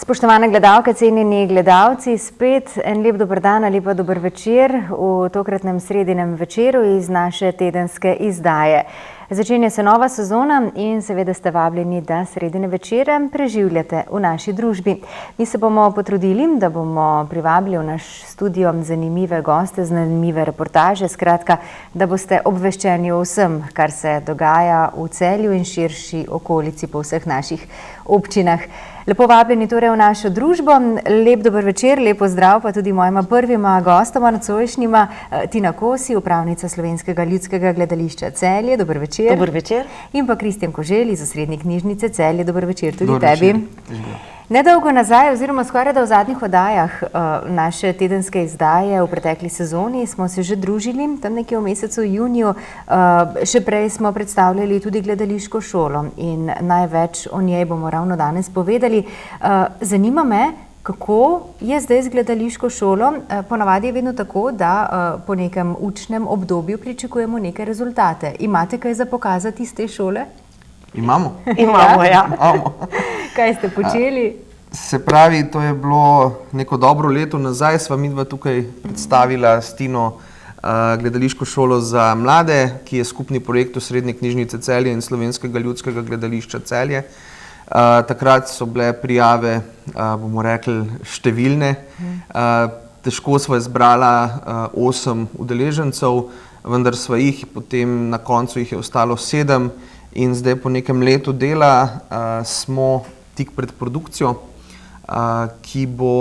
Spoštovane gledalke, cenjeni gledalci, spet en lep dober dan ali pa dober večer v tokratnem sredinem večeru iz naše tedenske izdaje. Začenja se nova sezona in seveda ste vabljeni, da sredine večere preživljate v naši družbi. Mi se bomo potrudili, da bomo privabili v naš studio zanimive goste, zanimive reportaže, skratka, da boste obveščeni o vsem, kar se dogaja v Celju in širši okolici po vseh naših občinah. Lepo vabljeni torej v našo družbo. Lep dober večer, lep pozdrav pa tudi mojima prvima gostoma nocojšnjima, Tina Kosi, upravnica Slovenskega ljudskega gledališča Celje. Dober večer. Dober večer. In pa Kristjan Koželj iz Osrednje knjižnice Celje. Dober večer tudi tebi. Nedolgo nazaj, oziroma skoraj da v zadnjih oddajah naše tedenske izdaje v pretekli sezoni smo se že družili, tam nekje v mesecu juniju, še prej smo predstavljali tudi gledališko šolo in največ o njej bomo ravno danes povedali. Zanima me, kako je zdaj z gledališko šolo. Ponavadi je vedno tako, da po nekem učnem obdobju pričakujemo neke rezultate. Imate kaj za pokazati iz te šole? Imamo. Imamo, ja. Kaj ste počeli? Se pravi, to je bilo neko dobro leto nazaj, sva midva tukaj predstavila s Tino gledališko šolo za mlade, ki je skupni projekt Osrednje knjižnice Celje in Slovenskega ljudskega gledališča Celje. Takrat so bile prijave, bomo rekli, številne. Težko sva izbrala 8 udeležencev, vendar sva jih, potem na koncu jih je ostalo 7. In zdaj po nekem letu dela smo tik pred produkcijo, ki bo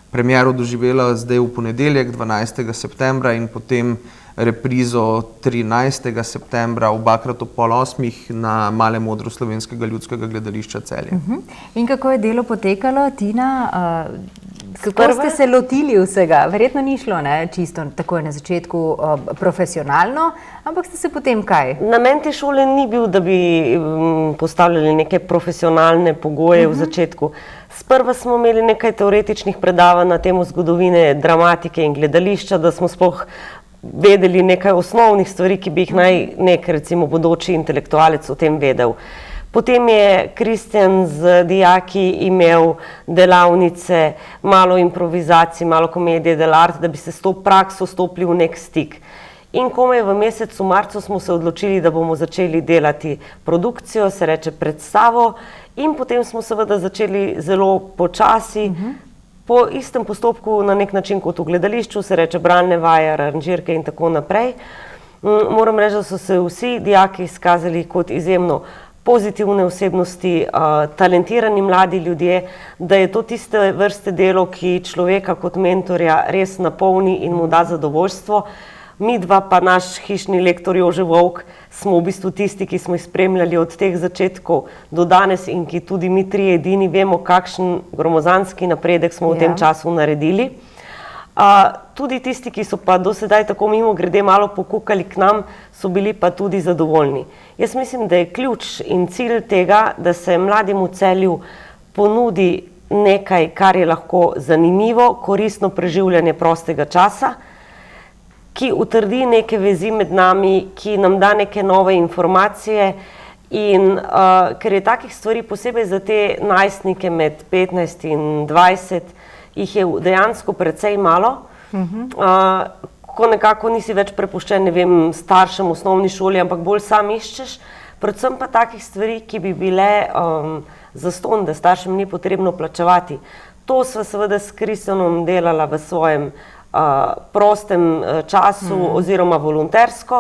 premiero doživela zdaj v ponedeljek, 12. septembra in potem reprizo 13. septembra obakrat ob 7:30 na Malem odru Slovenskega ljudskega gledališča Celje. In kako je delo potekalo, Tina? Kako ste se lotili vsega? Verjetno ni šlo čisto takoj na začetku profesionalno, ampak ste se potem kaj? Namen te šole ni bil, da bi postavljali neke profesionalne pogoje v začetku. Sprva smo imeli nekaj teoretičnih predavanj na temo zgodovine, dramatike in gledališča, da smo sploh vedeli nekaj osnovnih stvari, ki bi jih naj nek, recimo, bodoči intelektualec o tem vedel. Potem je Kristjan z dijaki imel delavnice, malo improvizacij, malo komedije dell'arte, da bi se s to prakso stopili v nek stik. In komaj v mesecu marcu smo se odločili, da bomo začeli delati produkcijo, se reče predstavo, in potem smo seveda začeli zelo počasi, po istem postopku na nek način kot v gledališču, se reče bralne vaje, aranžirke in tako naprej. Moram reči, da so se vsi dijaki izkazali kot izjemno pozitivne osebnosti, talentirani mladi ljudje, da je to tiste vrste delo, ki človeka kot mentorja res napolni in mu da zadovoljstvo. Midva pa naš hišni lektor Jože Volk smo v bistvu tisti, ki smo jih spremljali od teh začetkov do danes in ki tudi mi trije edini vemo, kakšen gromozanski napredek smo v tem času naredili. Tudi tisti, ki so pa do sedaj tako mimogrede malo pokukali k nam, so bili pa tudi zadovoljni. Jaz mislim, da je ključ in cilj tega, da se mladim v Celju ponudi nekaj, kar je lahko zanimivo, koristno preživljanje prostega časa, ki utrdi neke vezi med nami, ki nam da neke nove informacije in ker je takih stvari posebej za te najstnike med 15 in 20, jih je dejansko precej malo, ko nekako nisi več prepuščen, ne vem, staršem v osnovni šoli, ampak bolj sam iščeš, predvsem pa takih stvari, ki bi bile zastonj, da staršem ni potrebno plačevati. To sva seveda s Kristjanom delala v svojem prostem času oziroma volontersko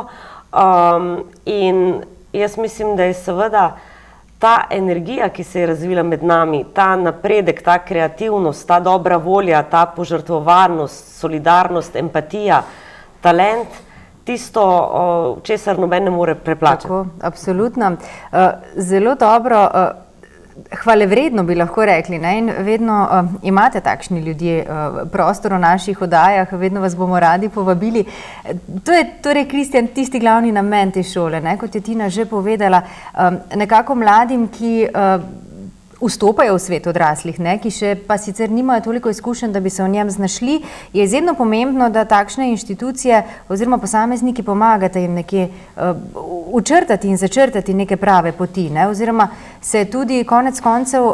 in jaz mislim, da je seveda ta energija, ki se je razvila med nami, ta napredek, ta kreativnost, ta dobra volja, ta požrtvovarnost, solidarnost, empatija, talent, tisto, česar noben ne more preplačati. Tako, absolutno. Zelo dobro, hvalevredno bi lahko rekli, in vedno imate takšni ljudje prostor v naših oddajah, vedno vas bomo radi povabili. To je torej, Kristjan, tisti glavni namen te šole, kot je Tina že povedala, nekako mladim, ki vstopajo v svet odraslih, ki še pa sicer nimajo toliko izkušenj, da bi se v njem znašli, je izjemno pomembno, da takšne inštitucije oziroma posamezniki pomagate jim nekje učrtati in začrtati neke prave poti, oziroma se tudi konec koncev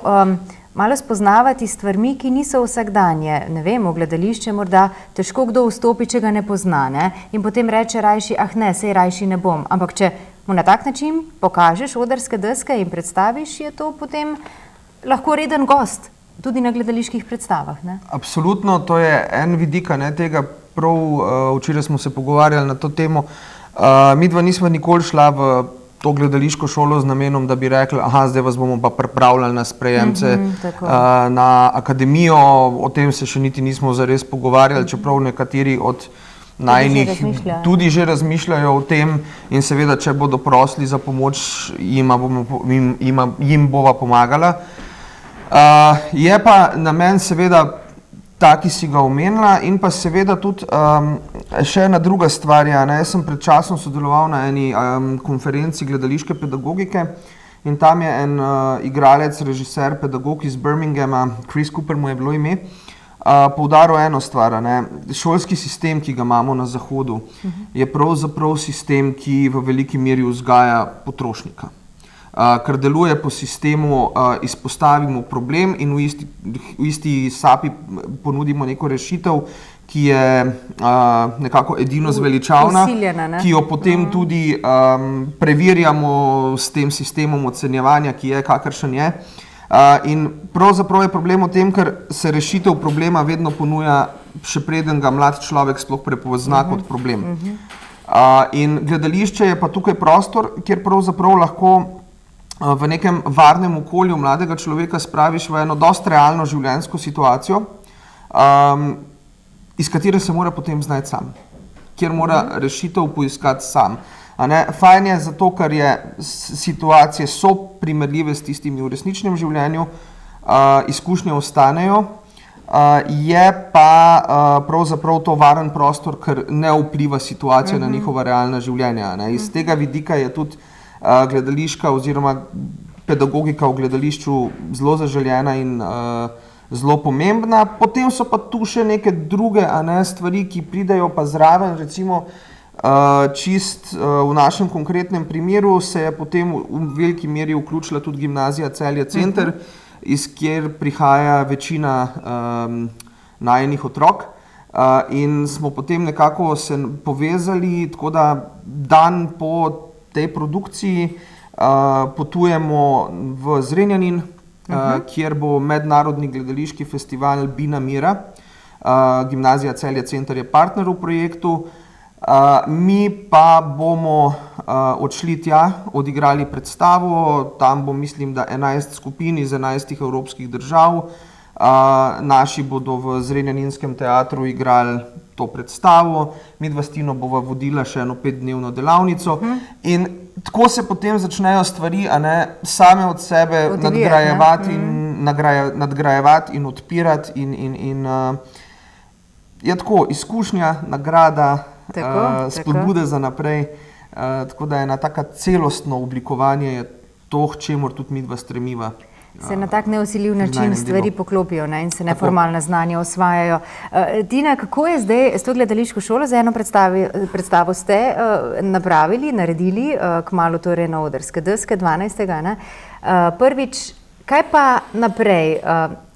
malo spoznavati stvarmi, ki niso vsakdanje. Ne vem, v gledališče morda težko kdo vstopi, če ga ne pozna, ne? In potem reče rajši, ne, sej rajši ne bom. Ampak če mu na tak način pokažeš odrske deske in predstaviš, je to potem lahko reden gost, tudi na gledaliških predstavah, ne? Absolutno, to je en vidik, ne, tega prav, včeraj smo se pogovarjali na to temo. Midva nisva nikoli šla v to gledališko šolo z namenom, da bi rekli, zdaj vas bomo pa pripravljali na sprejemce, na akademijo, o tem se še niti nismo zares pogovarjali, čeprav nekateri od najnih tudi že razmišljajo o tem in seveda, če bodo prosili za pomoč, jim bova pomagala. Je pa namen seveda ta, ki si ga omenila, in pa seveda tudi še ena druga stvar. Jaz sem pred časom sodeloval na eni konferenci gledališke pedagogike in tam je en igralec, režiser, pedagog iz Birminghama, Chris Cooper mu je bilo ime, poudaril eno stvar. Šolski sistem, ki ga imamo na Zahodu, je pravzaprav sistem, ki v veliki meri vzgaja potrošnika. Ker deluje po sistemu, izpostavimo problem in v isti sapi ponudimo neko rešitev, ki je nekako edino zveličavna, ki jo potem tudi preverjamo s tem sistemom ocenjevanja, ki je kakršen je. In pravzaprav je problem v tem, ker se rešitev problema vedno ponuja, še preden ga mlad človek sploh prepozna kot problem. In gledališče je pa tukaj prostor, kjer pravzaprav lahko v nekem varnem okolju mladega človeka spraviš v eno dosti realno življenjsko situacijo, iz katere se mora potem znajti sam, kjer mora rešitev poiskati sam. Fajn je zato, ker situacije so primerljive s tistimi v resničnem življenju, izkušnje ostanejo, je pa pravzaprav to varen prostor, ker ne vpliva situacija na njihova realna življenja. Iz tega vidika je tudi gledališka oziroma pedagogika v gledališču zelo zaželjena in zelo pomembna. Potem so pa tu še neke druge stvari, ki pridejo pa zraven. Recimo čist v našem konkretnem primeru se je potem v veliki meri vključila tudi gimnazija Celje Center, iz kjer prihaja večina najinih otrok. In smo potem nekako se povezali, tako da dan po tej produkciji potujemo v Zrenjanin, kjer bo mednarodni gledališki festival Bina Mira. Gimnazija Celje Center je partner v projektu. Mi pa bomo odšli tja, odigrali predstavo. Tam bo, mislim, da 11 skupin iz 11 evropskih držav. Naši bodo v Zrenjaninskem teatru igrali to predstavo, midva s Tino bova vodila še eno 5-dnevno delavnico in tako se potem začnejo stvari same od sebe nadgrajevati in odpirati in je tako izkušnja, nagrada, spodbude za naprej, tako da ena taka celostno oblikovanje je to, k čemur tudi midva stremiva. Se na tak neosiljiv način stvari poklopijo in se neformalna znanja osvajajo. Tina, kako je zdaj s to gledališko šolo? Za eno predstavo ste naredili, kmalu torej na odrske deske, 12. Prvič, kaj pa naprej?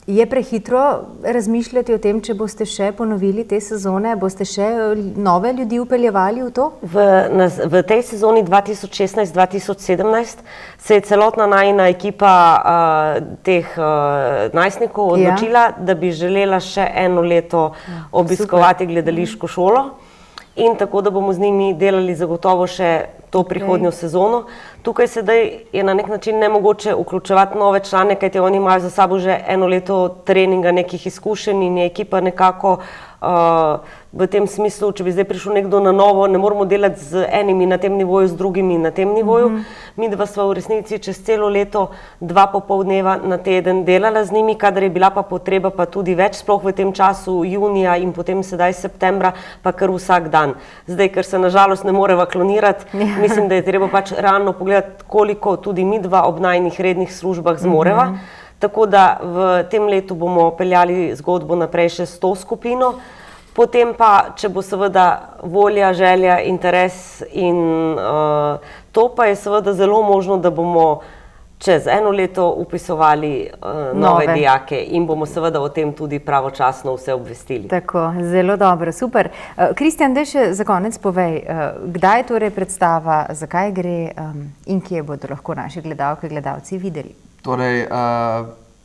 Je prehitro razmišljati o tem, če boste še ponovili te sezone? Boste še nove ljudi vpeljevali v to? V tej sezoni 2016-2017 se je celotna najina ekipa teh najstnikov odločila, da bi želela še eno leto obiskovati gledališko šolo. In tako, da bomo z njimi delali zagotovo še to prihodnjo sezono. Tukaj sedaj je na nek način nemogoče vključevati nove člane, kajti oni imajo za sabo že eno leto treninga, nekih izkušenj in je ekipa nekako v tem smislu, če bi zdaj prišel nekdo na novo, ne moramo delati z enimi na tem nivoju, z drugimi na tem nivoju. Mi dva sva v resnici čez celo leto 2,5 dneva na teden delala z njimi, kadar je bila pa potreba pa tudi več, sploh v tem času junija in potem sedaj septembra, pa kar vsak dan. Zdaj, ker se nažalost ne moreva klonirati, mislim, da je treba pač realno pogledati, koliko tudi mi dva ob najnih rednih službah zmoreva. Tako da v tem letu bomo peljali zgodbo naprej še s to skupino. Potem pa, če bo seveda volja, želja, interes in to pa je seveda zelo možno, da bomo čez eno leto upisovali nove dijake in bomo seveda o tem tudi pravočasno vse obvestili. Tako, zelo dobro, super. Kristjan, daj še za konec povej, kdaj torej predstava, zakaj gre in kje bodo lahko naši gledalke, gledalci videli? Torej,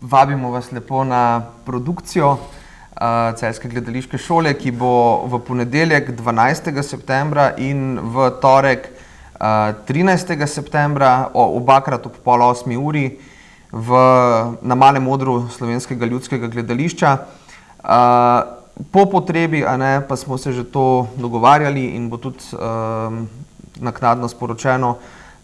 vabimo vas lepo na produkcijo Celjske gledališke šole, ki bo v ponedeljek 12. septembra in v torek 13. septembra, obakrat ob 7:30 uri na Malem odru Slovenskega ljudskega gledališča. Po potrebi, pa smo se že to dogovarjali in bo tudi naknadno sporočeno,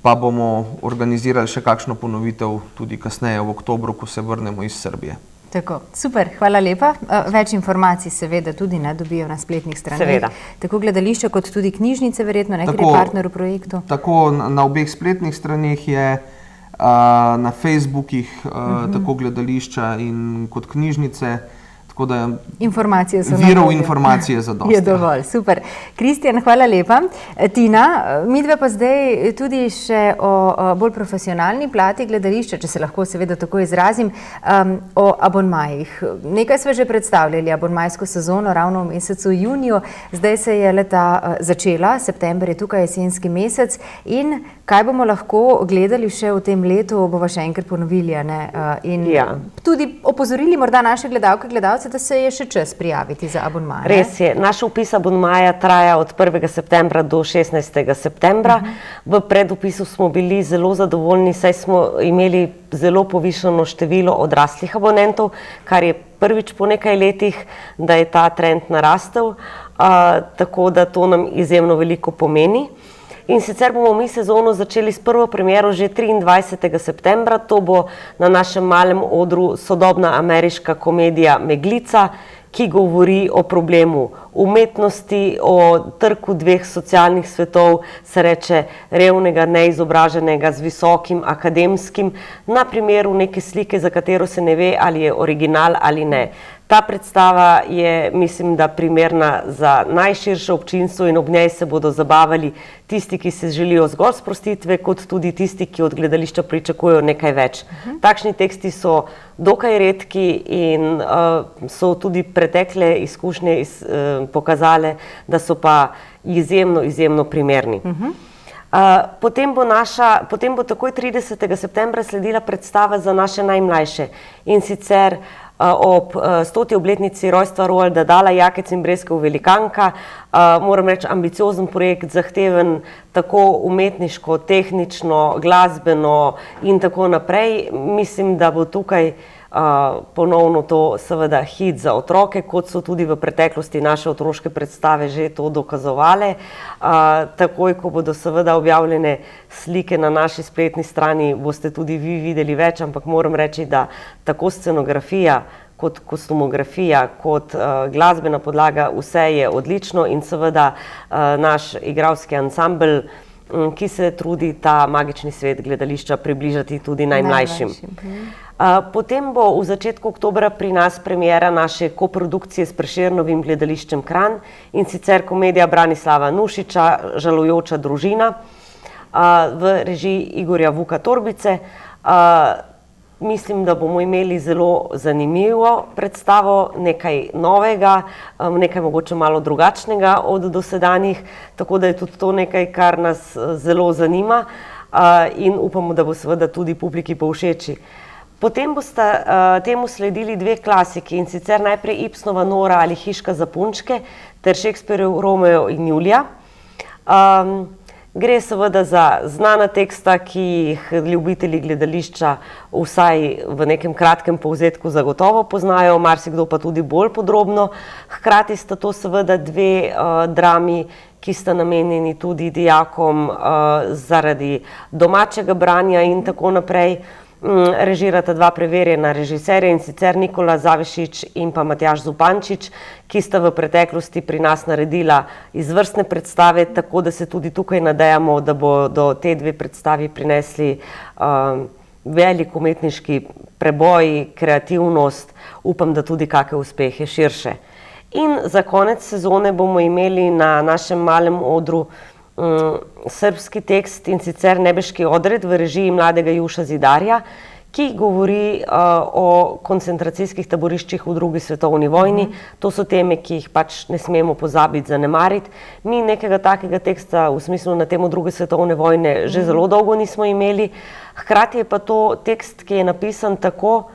pa bomo organizirali še kakšno ponovitev tudi kasneje v oktobru, ko se vrnemo iz Srbije. Tako, super, hvala lepa. Več informacij seveda tudi dobijo na spletnih straneh. Tako gledališča kot tudi knjižnice verjetno, ker je partner v projektu. Tako, na obeh spletnih straneh je, na Facebookih, tako gledališča in kot knjižnice. Tako da informacije so virov informacije zadosti. Je dovolj, super. Kristjan, hvala lepa. Tina, midve pa zdaj tudi še o bolj profesionalni plati gledališča, če se lahko seveda tako izrazim, o abonmajih. Nekaj smo že predstavljali, abonmajsko sezono ravno v mesecu juniju, zdaj se je leta začela, september je tukaj jesenski mesec in kaj bomo lahko gledali še v tem letu, bova še enkrat ponovili, in tudi opozorili morda naše gledalke, gledalce, da se je še čas prijaviti za abonmaje. Res je, naš vpis abonmaja traja od 1. septembra do 16. septembra. V predupisu smo bili zelo zadovoljni, saj smo imeli zelo povišano število odraslih abonentov, kar je prvič po nekaj letih, da je ta trend narastel, tako da to nam izjemno veliko pomeni. In sicer bomo mi sezono začeli s prvo premiero že 23. septembra, to bo na našem Malem odru sodobna ameriška komedija Meglica, ki govori o problemu umetnosti, o trku dveh socialnih svetov, se reče revnega, neizobraženega z visokim akademskim, na primeru neke slike, za katero se ne ve, ali je original ali ne. Ta predstava je, mislim, da primerna za najširše občinstvo in ob njej se bodo zabavali tisti, ki se želijo zgolj sprostitve, kot tudi tisti, ki od gledališča pričakujejo nekaj več. Takšni teksti so dokaj redki in so tudi pretekle izkušnje pokazale, da so pa izjemno primerni. Potem bo takoj 30. septembra sledila predstava za naše najmlajše in sicer ob 100. obletnici rojstva Roalda Dahla, Jakec in Breskov velikanka. Moram reči, ambiciozen projekt, zahteven tako umetniško, tehnično, glasbeno in tako naprej. Mislim, da bo tukaj ponovno to seveda hit za otroke, kot so tudi v preteklosti naše otroške predstave že to dokazovale. Takoj, ko bodo seveda objavljene slike na naši spletni strani, boste tudi vi videli več, ampak moram reči, da tako scenografija kot kostumografija, kot glasbena podlaga, vse je odlično in seveda naš igralski ansambel, ki se trudi ta magični svet gledališča približati tudi najmlajšim. Potem bo v začetku oktobra pri nas premiera naše koprodukcije s Prešernovim gledališčem Kranj in sicer komedija Branislava Nušiča Žalujoča družina v režiji Igorja Vuka Torbice. Mislim, da bomo imeli zelo zanimivo predstavo, nekaj novega, nekaj mogoče malo drugačnega od dosedanjih, tako da je tudi to nekaj, kar nas zelo zanima in upamo, da bo seveda tudi publiki povšeči. Potem bosta temu sledili dve klasiki in sicer najprej Ibsenova Nora ali Hiška za punčke ter Shakespearev Romeo in Julija. Gre seveda za znana teksta, ki jih ljubitelji gledališča vsaj v nekem kratkem povzetku zagotovo poznajo, marsikdo pa tudi bolj podrobno. Hkrati sta to seveda dve drami, ki sta namenjeni tudi dijakom zaradi domačega branja in tako naprej. Režirata dva preverjena režiserja in sicer Nikola Zavišić in pa Matjaž Zupančič, ki sta v preteklosti pri nas naredila izvrstne predstave, tako da se tudi tukaj nadejamo, da bodo te dve predstavi prinesli velik umetniški preboj, kreativnost, upam, da tudi kakšne uspehe širše. In za konec sezone bomo imeli na našem Malem odru srbski tekst, in sicer Nebeški odred v režiji mladega Juša Zidarja, ki govori o koncentracijskih taboriščih v drugi svetovni vojni. To so teme, ki jih pač ne smemo pozabiti, zanemariti. Mi nekega takega teksta v smislu na temo druge svetovne vojne že zelo dolgo nismo imeli. Hkrati je pa to tekst, ki je napisan tako,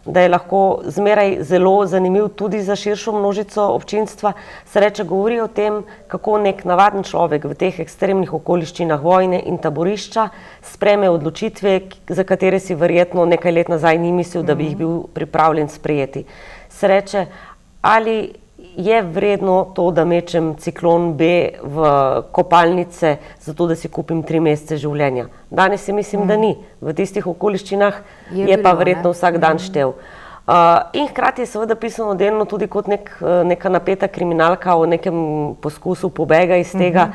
da je lahko zmeraj zelo zanimiv tudi za širšo množico občinstva. Se reče, govori o tem, kako nek navaden človek v teh ekstremnih okoliščinah vojne in taborišča sprejme odločitve, za katere si verjetno nekaj let nazaj ni mislil, da bi jih bil pripravljen sprejeti. Se reče, ali je vredno to, da mečem ciklon B v kopalnice, zato da si kupim 3 mesece življenja. Danes si mislim, da ni. V tistih okoliščinah je pa verjetno vsak dan štev. In hkrati je seveda pisano delno tudi kot neka napeta kriminalka o nekem poskusu pobega iz tega,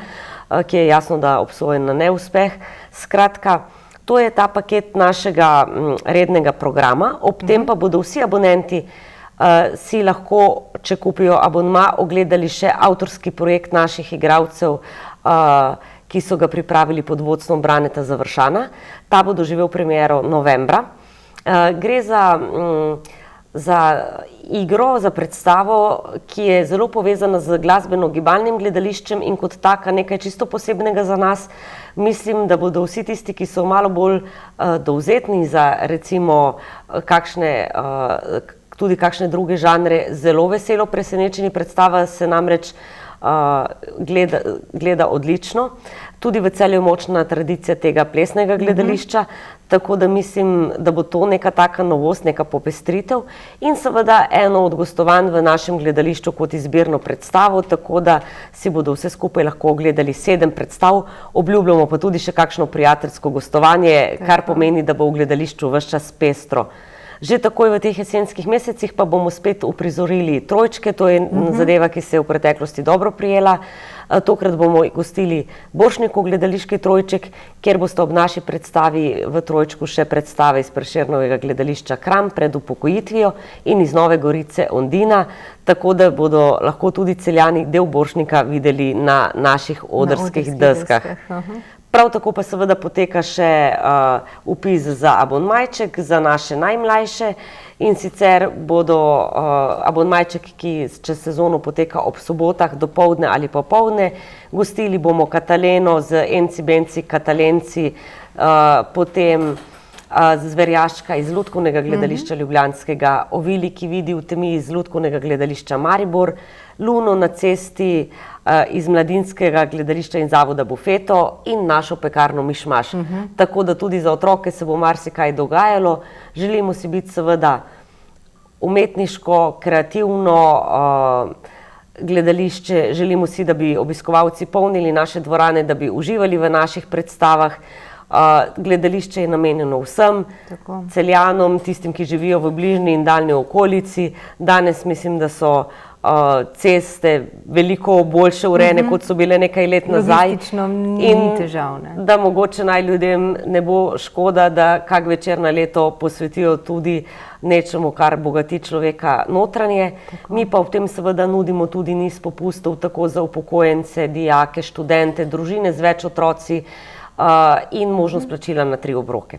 ki je jasno, da obsojen na neuspeh. Skratka, to je ta paket našega rednega programa. Ob tem pa bodo vsi abonenti si lahko, če kupijo abonma, ogledali še avtorski projekt naših igralcev, ki so ga pripravili pod vodstvom Braneta Završana. Ta bo doživel premiero novembra. Gre za igro, za predstavo, ki je zelo povezana z glasbeno-gibalnim gledališčem in kot taka nekaj čisto posebnega za nas. Mislim, da bodo vsi tisti, ki so malo bolj dovzetni za recimo tudi kakšne druge žanre, zelo veselo presenečeni. Predstava se namreč gleda odlično. Tudi v Celju je močna tradicija tega plesnega gledališča, tako da mislim, da bo to neka taka novost, neka popestritev in seveda eno od gostovanj v našem gledališču kot izbirno predstavo, tako da si bodo vse skupaj lahko ogledali 7 predstav, obljubljamo pa tudi še kakšno prijateljsko gostovanje, kar pomeni, da bo v gledališču ves čas pestro. Že takoj v teh jesenskih mesecih pa bomo spet uprizorili trojčke, to je zadeva, ki se je v preteklosti dobro prijela. Tokrat bomo gostili Borštnikov gledališki trojček, kjer boste ob naši predstavi v trojčku še predstave iz Prešernovega gledališča Kranj pred upokojitvijo in iz Nove Gorice Ondina, tako da bodo lahko tudi Celjani del Borštnika videli na naših odrskih deskah. Prav tako pa seveda poteka še vpis za abonmajček za naše najmlajše in sicer bodo abonmajček, ki čez sezono poteka ob sobotah dopoldne ali popoldne. Gostili bomo Kataleno z Enci Benci Katalenci, potem Zverjaška iz Lutkovnega gledališča Ljubljanskega, Ovili, ki vidi v temi iz Lutkovnega gledališča Maribor, Luno na cesti iz Mladinskega gledališča in zavoda Bufeto in našo pekarno Mišmaš. Tako da tudi za otroke se bo marsikaj dogajalo. Želimo si biti seveda umetniško, kreativno gledališče, želimo si, da bi obiskovalci polnili naše dvorane, da bi uživali v naših predstavah. Gledališče je namenjeno vsem, Celjanom, tistim, ki živijo v bližnji in daljni okolici. Danes mislim, da so ceste veliko boljše urejene, kot so bile nekaj let nazaj. Logistično ni težav, ne? Da mogoče naj ljudem ne bo škoda, da kak večer na leto posvetijo tudi nečemu, kar bogati človeka notranje. Mi pa ob tem seveda nudimo tudi niz popustov, tako za upokojence, dijake, študente, družine z več otroci in možnost plačila na 3 obroke.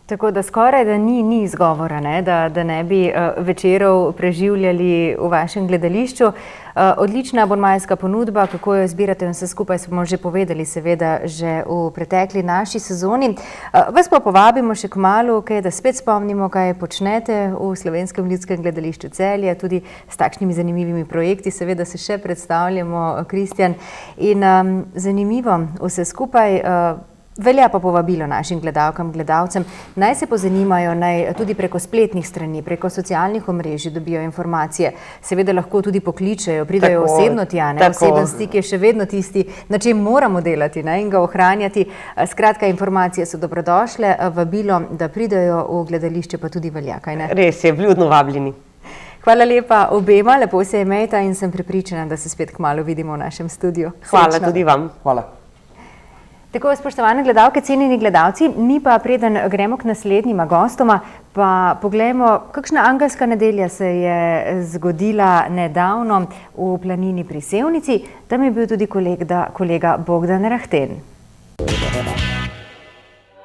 Tako da skoraj da ni izgovora, da ne bi večerov preživljali v vašem gledališču. Odlična abonmajska ponudba, kako jo izbirate in vse skupaj smo že povedali seveda že v pretekli naši sezoni. Vas pa povabimo še kmalu, da spet spomnimo, kaj počnete v Slovenskem ljudskem gledališču Celje, tudi s takšnimi zanimivimi projekti, seveda se še predstavljamo, Kristjan. In zanimivo vse skupaj. Velja pa povabilo našim gledalkam, gledalcem, naj se pozanimajo, naj tudi preko spletnih strani, preko socialnih omrežij dobijo informacije. Seveda lahko tudi pokličejo, pridajo osebno tja, oseben stik je še vedno tisti, na čem moramo delati in ga ohranjati. Skratka, informacije so dobrodošle, vabilo, da pridajo v gledališče, pa tudi velja, kaj ne? Res je, vljudno vabljeni. Hvala lepa obema, lepo se imejte in sem prepričana, da se spet kmalu vidimo v našem studiu. Hvala tudi vam. Hvala. Tako, spoštovane gledalke, cenjeni gledalci, mi pa preden gremo k naslednjima gostoma, pa poglejmo, kakšna angelska nedelja se je zgodila nedavno v planini pri Sevnici. Tam je bil tudi kolega Bogdan Rahten.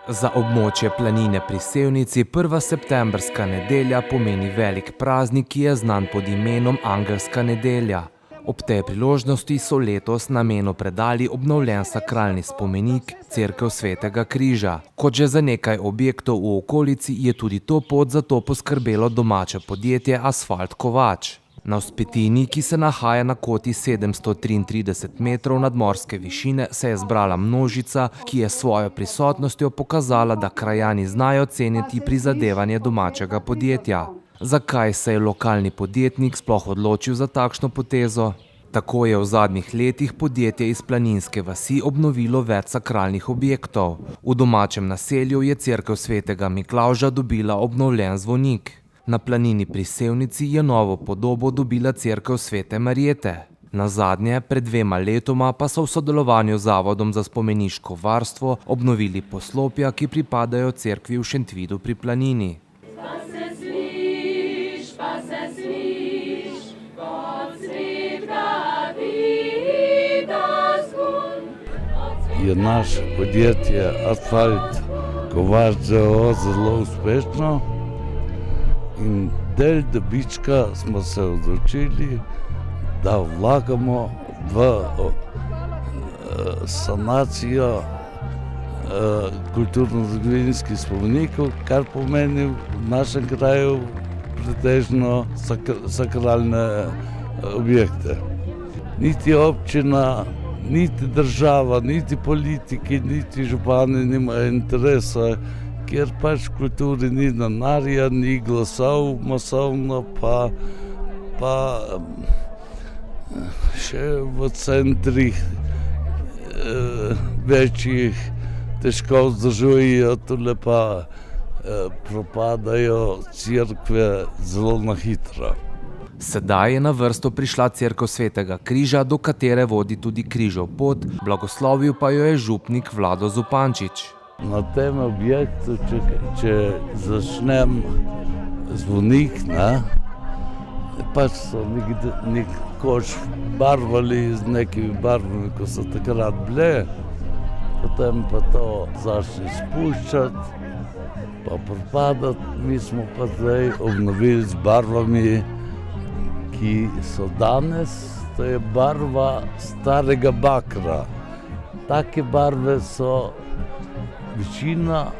Za območje planine pri Sevnici 1. septembrska nedelja pomeni velik praznik, ki je znan pod imenom Angelska nedelja. Ob tej priložnosti so letos namenu predali obnovljen sakralni spomenik Cerkev Svetega križa. Kot že za nekaj objektov v okolici je tudi to pot za to poskrbelo domače podjetje Asfalt Kovač. Na vzpetini, ki se nahaja na koti 733 metrov nadmorske višine, se je zbrala množica, ki je svojo prisotnostjo pokazala, da krajani znajo ceniti prizadevanje domačega podjetja. Zakaj se je lokalni podjetnik sploh odločil za takšno potezo? Tako je v zadnjih letih podjetje iz planinske vasi obnovilo več sakralnih objektov. V domačem naselju je Cerkev Svetega Miklavža dobila obnovljen zvonik. Na planini pri Sevnici je novo podobo dobila Cerkev Svete Marjete. Nazadnje, pred 2 letoma pa so v sodelovanju z Zavodom za spomeniško varstvo obnovili poslopja, ki pripadajo cerkvi v Šentvidu pri planini. Je naše podjetje Asfalt Kovač zelo uspešno in del dobička smo se odločili, da vlagamo v sanacijo kulturno-zgodovinskih spomenikov, kar pomeni v našem kraju pretežno sakralne objekte. Niti občina, niti država, niti politiki, niti župani nimajo interesa, ker pač v kulturi ni denarja, ni glasov masovno, pa še v centrih večjih težko vzdržujejo, tule pa propadajo cerkve zelo na hitro. Sedaj je na vrsto prišla Cerkev Svetega križa, do katere vodi tudi križov pot, blagoslovil pa jo je župnik Vlado Zupančič. Na tem objektu, če začnem zvonik, pač so nekoč barvali z nekimi barvami, ko so takrat bile, potem pa to začne spuščati, pa propadati. Mi smo pa zdaj obnovili z barvami, ki so danes, to je barva starega bakra. Take barve so večina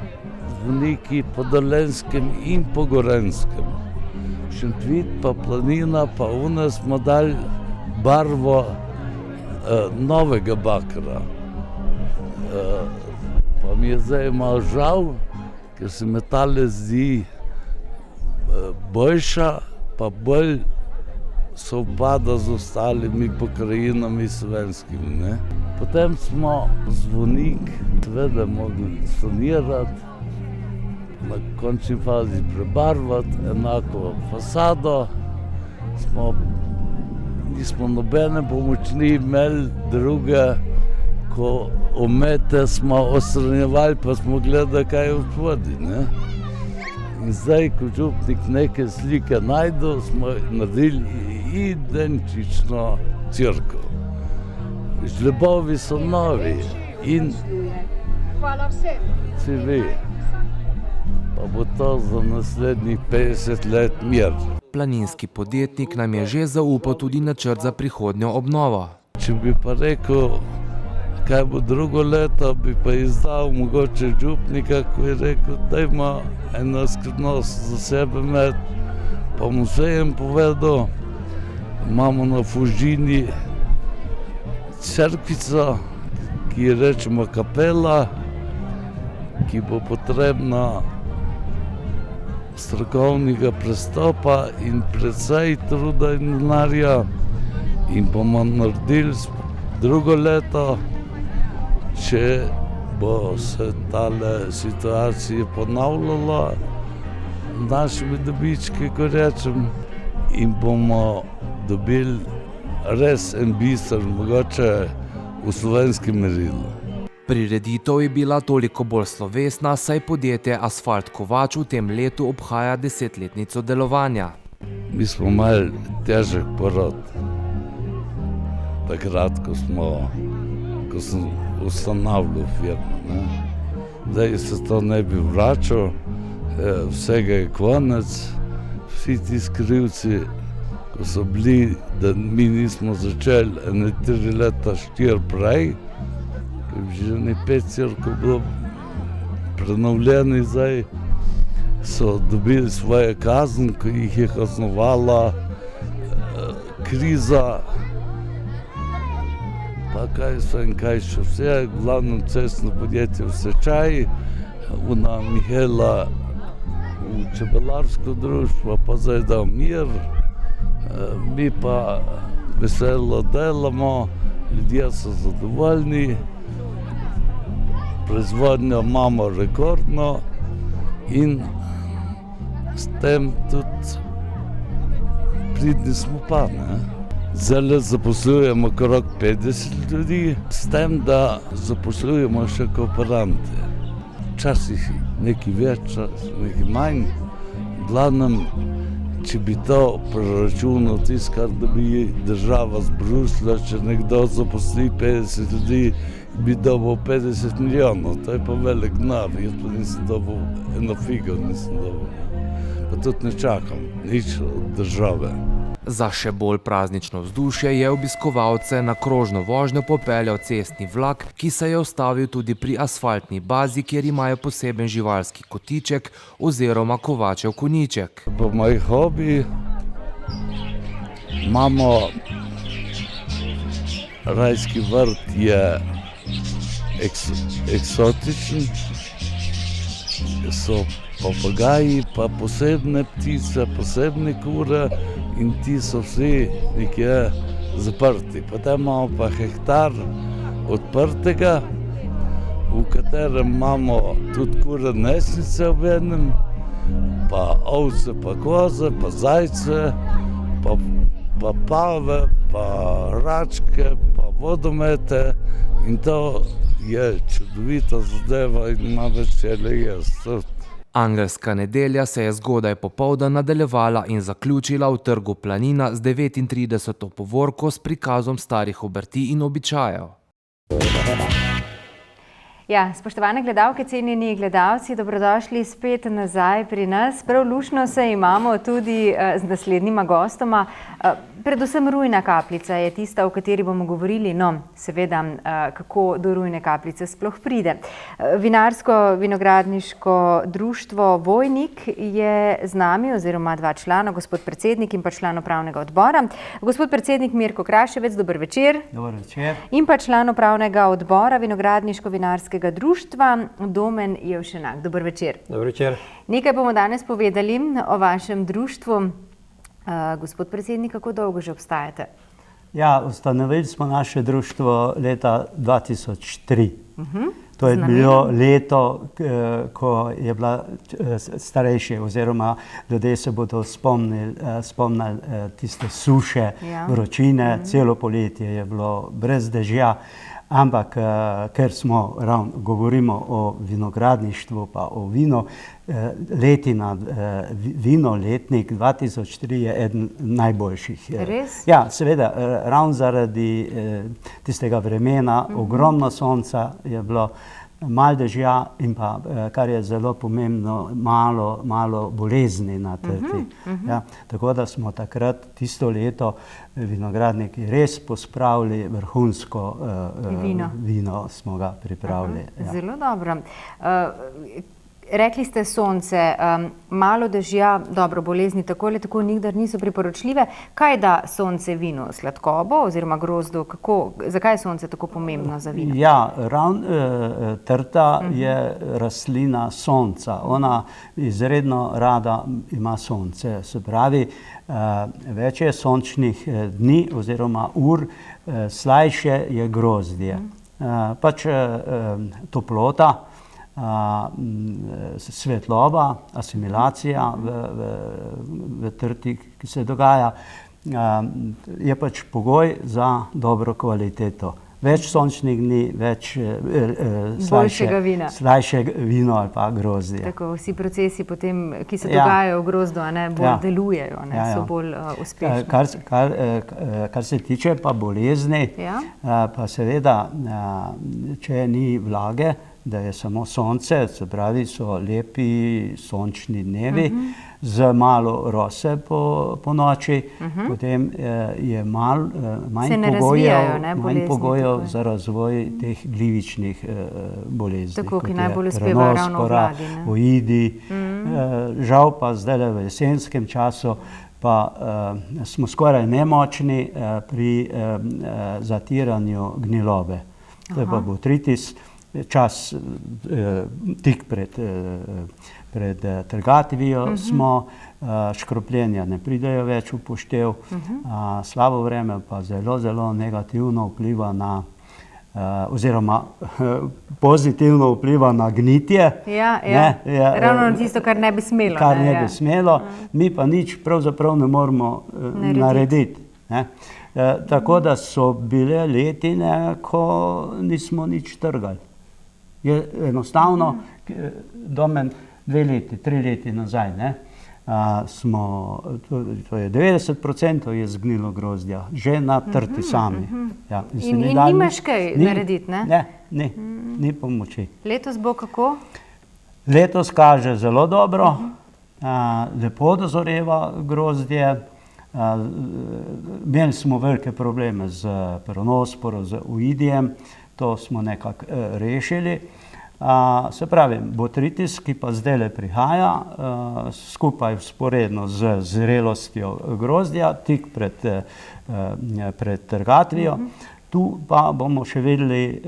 zvoniki po Dolenjskem in po Gorenjskem. Šentvid pa planina pa u nas smo dali barvo novega bakra. Pa mi je zdaj malo žal, ker se me tale zdi boljša, pa bolj sovpada z ostalimi pokrajinami slovenskimi. Potem smo zvonik seveda mogli sanirati, na končni fazi prebarvati, enako fasado. Nismo nobene pomočni imeli druge, ko omete smo odstranjevali, pa smo gledali, kaj je v vodi. In zdaj, ko župnik neke slike najdu, smo naredili identično cerkev. Žlebovi so novi in vsi ve, pa bo to za naslednjih 50 let mir. Planinski podjetnik nam je že zaupal tudi načrt za prihodnjo obnovo. Če bi pa rekel, kaj bo drugo leto, bi pa izdal mogoče župnika, ko je rekel, da ima ena skrivnost za sebe med, pa mu vsejem povedal, imamo na Fužini cerkvico, ki je rečemo kapela, ki bo potrebna strokovnega prestopa in precej truda in denarja, in bomo naredili drugo leto, če bo se tale situacija ponavljala, našimi dobički, ko rečem, in bomo dobili res en biser, mogoče v slovenskem merilu. Prireditev je bila toliko bolj slovesna, saj podjetje Asfalt Kovač v tem letu obhaja 10-letnico delovanja. Mi smo imeli težek porod. Takrat, ko sem ustanavljal firmo. Ne. Zdaj se to ne bi vračal, vsega je konec. Vsi ti skrivci, ko so bili, da mi nismo začeli 3 leta, 4 prej, že ne 5 cirkov bilo prenovljeni, zdaj so dobili svoje kazni, ko jih je kaznovala kriza, pa kaj še vse, glavno cestno podjetje v stečaju, ona Mihela v čebelarsko društvo, pa zdaj dal mir, mi pa veselo delamo, ljudje so zadovoljni, proizvodnjo imamo rekordno in s tem tudi pridni smo pa, ne. Zdaj zaposlujemo okrog 50 ljudi, s tem, da zaposlujemo še kooperante. Včasih nekaj več, nekaj manj. V glavnem, če bi to preračunal tisto, kar dobi država z Bruslja, če nekdo zaposli 50 ljudi, bi dobil 50 milijonov. To je pa velik denar. Jaz pa nisem dobil, eno figo nisem dobil. Pa tudi ne čakam nič od države. Za še bolj praznično vzdušje je obiskovalce na krožno vožnjo popeljal cestni vlak, ki se je ustavil tudi pri asfaltni bazi, kjer imajo poseben živalski kotiček oziroma Kovačev konjiček. Po moj hobi imamo rajski vrt, je eksotičen, so papagaji, pa posebne ptice, posebne kure in ti so vsi nekje zaprti. Potem imamo pa hektar odprtega, v katerem imamo tudi kure nesnice ob enem, pa ovce, pa koze, pa zajce, pa pave, pa račke, pa vodomete in to je čudovita zadeva in ima veselje jesti. Angelska nedelja se je zgodaj popoldan nadaljevala in zaključila v trgu Planina z 39. povorko s prikazom starih obrti in običajev. Ja, spoštovane gledalke, cenjeni gledalci, dobrodošli spet nazaj pri nas. Prav luštno se imamo tudi z naslednjima gostoma. Predvsem rujna kapljica je tista, o kateri bomo govorili, no, seveda, kako do rujne kapljice sploh pride. Vinarsko-vinogradniško društvo Vojnik je z nami, oziroma 2 člana, gospod predsednik in pa član upravnega odbora. Gospod predsednik Mirko Kraševec, dober večer. Dober večer. In pa član upravnega odbora Vinogradniško-vinarskega društva Domen Jevšenak. Dober večer. Dober večer. Nekaj bomo danes povedali o vašem društvu. Gospod predsednik, kako dolgo že obstajate? Ja, ustanovili smo naše društvo leta 2003. To je bilo leto, ko je bila starejše, oziroma ljudje se bodo spomnili tiste suše, vročine, celo poletje je bilo brez dežja. Ampak, ker smo govorimo o vinogradništvu pa o vinu, vinoletnik 2003 je eden najboljših. Res? Ja, seveda, ravno zaradi tistega vremena, ogromno sonca je bilo, malo dežja in pa, kar je zelo pomembno, malo bolezni na trti. Ja, tako da smo takrat, tisto leto, vinogradniki res pospravili vrhunsko vino smo ga pripravili. Ja. Zelo dobro. Rekli ste sonce, malo dežja, dobro, bolezni tako ali tako nikdar niso priporočljive. Kaj da sonce vinu? Sladkobo oziroma grozdu? Zakaj je sonce tako pomembno za vino? Ja, trta je rastlina sonca. Ona izredno rada ima sonce. Se pravi, več je sončnih dni oziroma ur, slajše je grozdje. Pač toplota, svetloba, asimilacija v trti, ki se dogaja, je pač pogoj za dobro kvaliteto več sončnih dni, več slajše vino ali pa grozdje. Tako, vsi procesi potem, ki se dogajajo v grozdu, bolj delujejo, so bolj uspešni. Kar se tiče pa bolezni, pa seveda, če ni vlage, da je samo sonce, se pravi, so lepi sončni dnevi, z malo rose po noči, potem je manj pogojev za razvoj teh glivičnih bolezni. Tako, ki najbolj uspevajo ravno v vlagi. Oidi. Žal pa zdaj v jesenskem času pa smo skoraj nemočni pri zatiranju gnilobe. To je pa botritis. Čas tik pred trgatvijo smo, škropljenja ne pridejo več v poštev, slabo vreme pa zelo, zelo negativno vpliva na, oziroma pozitivno vpliva na gnitje. Ravno na tisto, kar ne bi smelo. Kar ne bi smelo, mi pa nič pravzaprav ne moramo narediti. Tako da so bile letine, ko nismo nič trgali. Je enostavno, domen 2 leti, 3 leti nazaj, smo, to je 90% je zgnilo grozdja, že na trti sami. In nimaš kaj narediti, ne? Ne, ni pomoči. Letos bo kako? Letos kaže zelo dobro, lepo dozoreva grozdje. Imeli smo velike probleme z peronosporom, z oidijem, to smo nekako rešili. Se pravi, botritis, ki pa zdaj prihaja, skupaj vzporedno z zrelostjo grozdja, tik pred trgatvijo. Tu pa bomo še videli,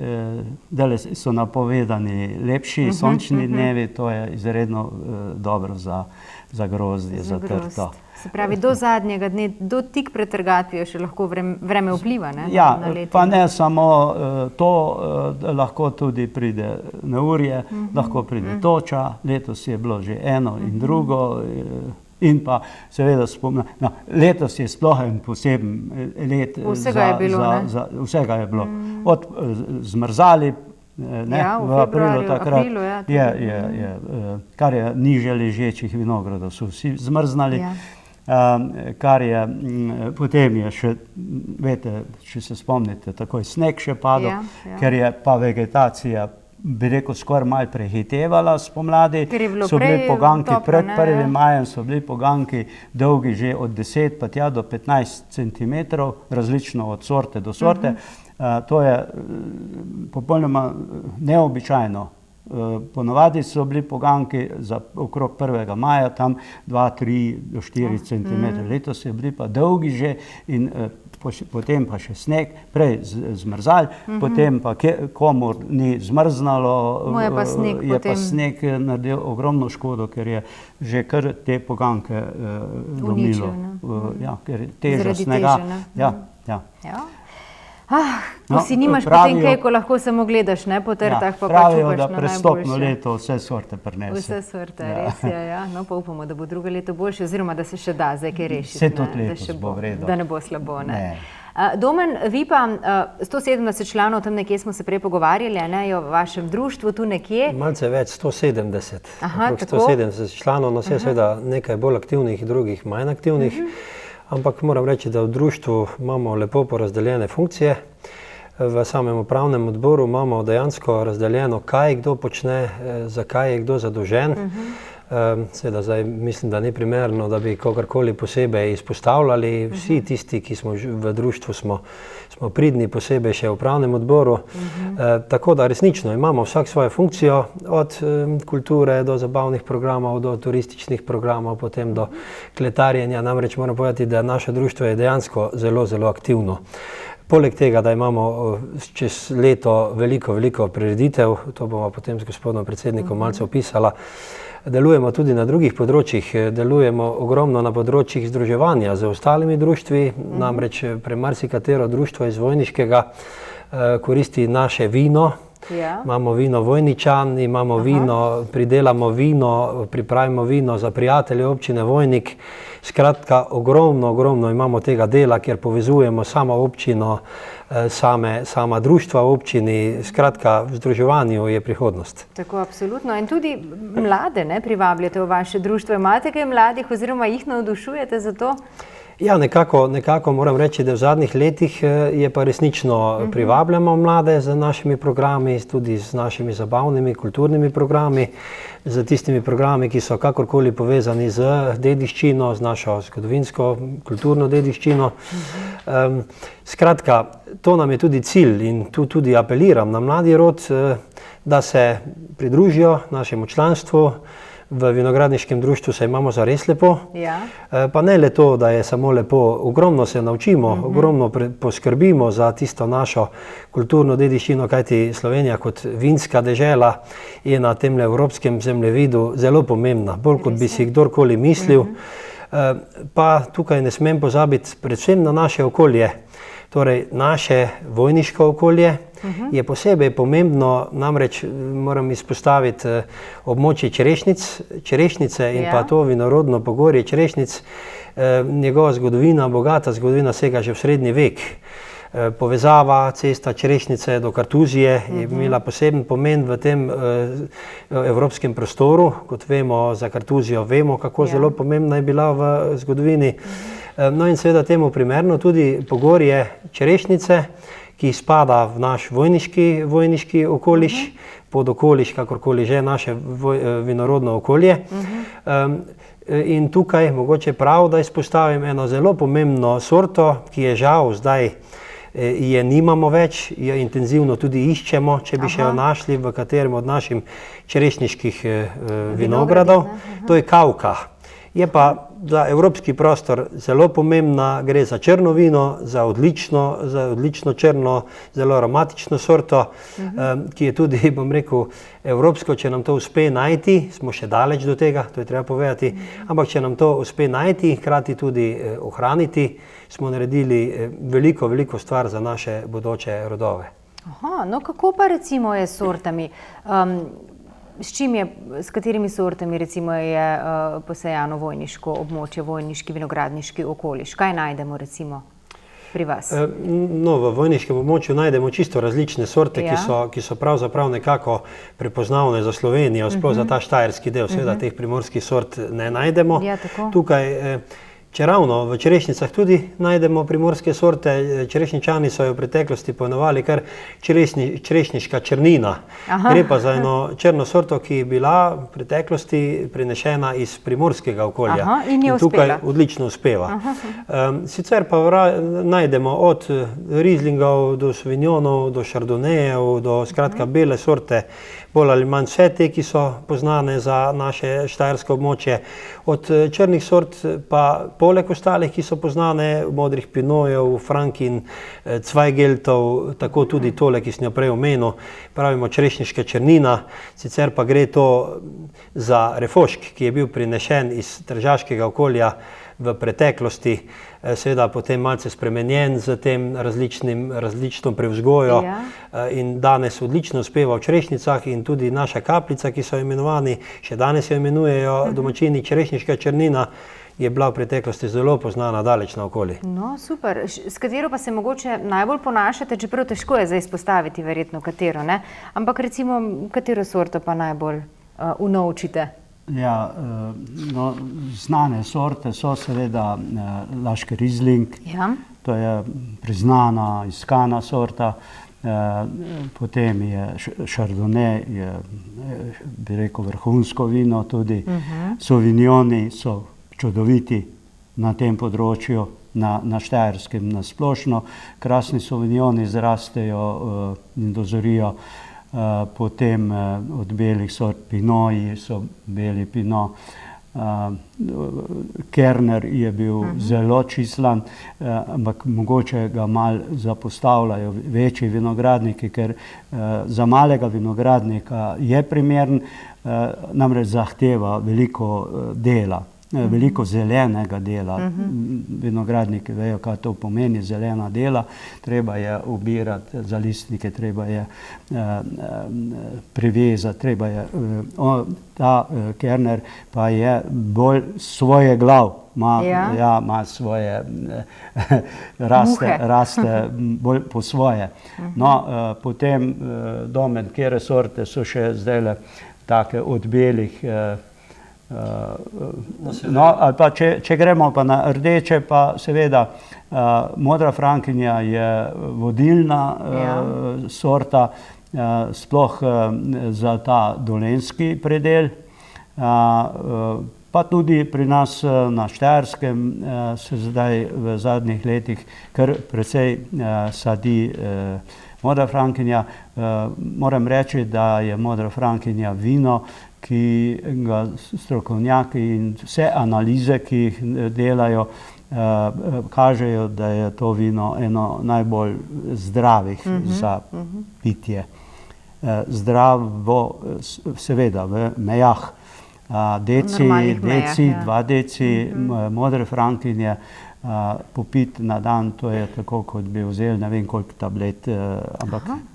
da so napovedani lepši sončni dnevi, to je izredno dobro za grozdje, za trto. Se pravi, do zadnjega dne, do tik pred trgatvijo še lahko vreme vpliva, ne? Pa ne samo to, lahko tudi pride neurje, lahko pride toča, letos je bilo že eno in drugo, in pa seveda letos je sploh en poseben let. Vsega je bilo, ne? Vsega je bilo. Od zmrzali, v aprilu takrat, kar je niže ležečih vinogradov, so vsi zmrznali. Kar je, potem je še, veste, če se spomnite, takoj sneg še padal, ker je pa vegetacija, bi rekel, skoraj malo prehitevala spomladi. So bili poganki pred 1. majem, so bili poganki dolgi že od 10 pa tja do 15 centimetrov, različno od sorte do sorte. To je popolnoma neobičajno. Ponovadi so bili poganki za okrog 1. maja, tam 2, 3 do 4 cm. Letos je bili pa dolgi že in potem pa še sneg, prej zmrzali, potem pa komor ni zmrznalo, je pa sneg naredil ogromno škodo, ker je že kar te poganke lomilo. Ker je teža snega. Ko si nimaš potem kaj, ko lahko samo gledaš, ne, po trtah, pa pač upaš na najboljše. Pravijo, da prestopno leto vse sorte prinese. Vse sorte, res je, no pa upamo, da bo drugo leto boljše, oziroma da se še da zdaj kaj rešiti. Vse tudi letos bo v redu. Da ne bo slabo, ne. Domen, vi pa 170 članov, tam nekje smo se prej pogovarjali, o vašem društvu, tu nekje. Malce več, 170. 170 članov, no vse seveda nekaj bolj aktivnih, drugih manj aktivnih. Ampak moram reči, da v društvu imamo lepo porazdeljene funkcije. V samem upravnem odboru imamo dejansko razdeljeno, kaj kdo počne, zakaj je kdo zadolžen. Seveda zdaj mislim, da ni primerno, da bi kogarkoli posebej izpostavljali. Vsi tisti, ki smo v društvu, smo pridni, posebej še v upravnem odboru. Tako da resnično imamo vsak svojo funkcijo, od kulture do zabavnih programov, do turističnih programov, potem do kletarjenja. Namreč moram povedati, da naše društvo je dejansko zelo, zelo aktivno. Poleg tega, da imamo čez leto veliko prireditev, to bomo potem z gospodom predsednikom malce opisala, delujemo tudi na drugih področjih, delujemo ogromno na področjih združevanja z ostalimi društvi, namreč premarsikatero društvo iz Vojniškega koristi naše vino, Imamo vino Vojničan, imamo vino, pridelamo vino, pripravimo vino za prijatelje občine Vojnik. Skratka, ogromno imamo tega dela, kjer povezujemo samo občino, sama društva v občini. Skratka, v združevanju je prihodnost. Tako, absolutno. In tudi mlade privabljate v vaše društvo. Imate kaj mladih oziroma jih navdušujete za to? Ja, nekako moram reči, da v zadnjih letih je pa resnično privabljamo mlade z našimi programi, tudi z našimi zabavnimi, kulturnimi programi, z tistimi programi, ki so kakorkoli povezani z dediščino, z našo zgodovinsko, kulturno dediščino. Skratka, to nam je tudi cilj in tu tudi apeliram na mladi rod, da se pridružijo našemu članstvu. V vinogradniškem društvu se imamo zares lepo, pa ne le to, da je samo lepo, ogromno se naučimo, ogromno poskrbimo za tisto našo kulturno dediščino, kajti Slovenija kot vinska dežela je na tem evropskem zemljevidu zelo pomembna, bolj kot bi si kdorkoli mislil. Pa tukaj ne smem pozabiti predvsem na naše okolje, torej naše vojniško okolje, je posebej pomembno, namreč moram izpostaviti območje čerešnice in pa to vinorodno pogorje čerešnic. Njegova zgodovina, bogata zgodovina sega že v srednji vek. Povezava cesta Čerešnice do Kartuzije je imela poseben pomen v tem evropskem prostoru. Kot vemo, za Kartuzijo vemo, kako zelo pomembna je bila v zgodovini. No in seveda temu primerno tudi pogorje Čerešnice, ki spada v naš vojniški okoliš, podokoliš, kakorkoli že, naše vinorodno okolje. In tukaj mogoče prav, da izpostavim eno zelo pomembno sorto, ki je žal zdaj je nimamo več, jo intenzivno tudi iščemo, če bi še jo našli v katerem od naših čerešniških vinogradov. To je kavka. Je pa za evropski prostor zelo pomembna, gre za črno vino, za odlično črno, zelo aromatično sorto, ki je tudi, bom rekel, evropsko, če nam to uspe najti, smo še daleč do tega, to je treba povedati, ampak če nam to uspe najti, hkrati tudi ohraniti, smo naredili veliko stvar za naše bodoče rodove. No kako pa recimo je s sortami? S katerimi sortami recimo je posejano vojniško območje, vojniški vinogradniški okoliš? Kaj najdemo recimo pri vas? No, v vojniškem območju najdemo čisto različne sorte, ki so pravzaprav nekako prepoznavne za Slovenijo, sploh za ta štajerski del, seveda teh primorskih sort ne najdemo. Tukaj čeravno v čerešnicah tudi najdemo primorske sorte, čerešničani so jo v preteklosti poimenovali kar čerešniška črnina. Gre pa za eno črno sorto, ki je bila v preteklosti prinešena iz primorskega okolja. In tukaj odlično uspeva. Sicer pa najdemo od rizlingov do sauvignonov, do šardonejev, do skratka bele sorte, bolj ali manj vse te, ki so poznane za naše štajersko območje. Od črnih sort pa poleg ostalih, ki so poznane, modrih pinojev, frankin, cvajgeltov, tako tudi tole, ki sem jo prej omenil, pravimo čerešniška črnina, sicer pa gre to za refošk, ki je bil prinešen iz tržaškega okolja v preteklosti, seveda potem malce spremenjen z tem različno prevzgojo in danes odlično uspeva v čerešnicah in tudi naša kapljica, ki so imenovani, še danes jo imenujejo domačini čerešniška črnina, je bila v preteklosti zelo poznana daleč naokoli. No, super. S katero pa se mogoče najbolj ponašate, čeprav težko je zdaj izpostaviti verjetno katero, ne? Ampak recimo, katero sorto pa najbolj unovčite? Ja, znane sorte so seveda laški rizling, to je priznana, iskana sorta, potem je šardone, bi rekel, vrhunsko vino tudi, sauvignoni so čudoviti na tem področju, na Štajerskem na splošno, krasni sauvignoni zrastejo in dozorijo. Potem od belih sort pinoji so beli pino, Kerner je bil zelo čislan, ampak mogoče ga malo zapostavljajo večji vinogradniki, ker za malega vinogradnika je primeren, namreč zahteva veliko dela. veliko zelenega dela. Vinogradniki vejo, kaj to pomeni, zelena dela. Treba je ubirati zalistnike, treba je privezati, treba je... Ta Kerner pa je bolj svoje glav, ima svoje, raste bolj po svoje. No, potem domen, kjere sorte so še zdajle take od belih, no, ali pa če gremo pa na rdeče, pa seveda modra frankinja je vodilna sorta, sploh za ta dolenjski predel, pa tudi pri nas na Štajerskem se zdaj v zadnjih letih kar precej sadi modra frankinja. Moram reči, da je modra frankinja vino, ki ga strokovnjaki in vse analize, ki jih delajo, kažejo, da je to vino eno najbolj zdravih za pitje. Zdravo, seveda, v mejah. Deci, 2 deci modre frankinje popiti na dan, to je tako, kot bi vzeli ne vem koliko tablet,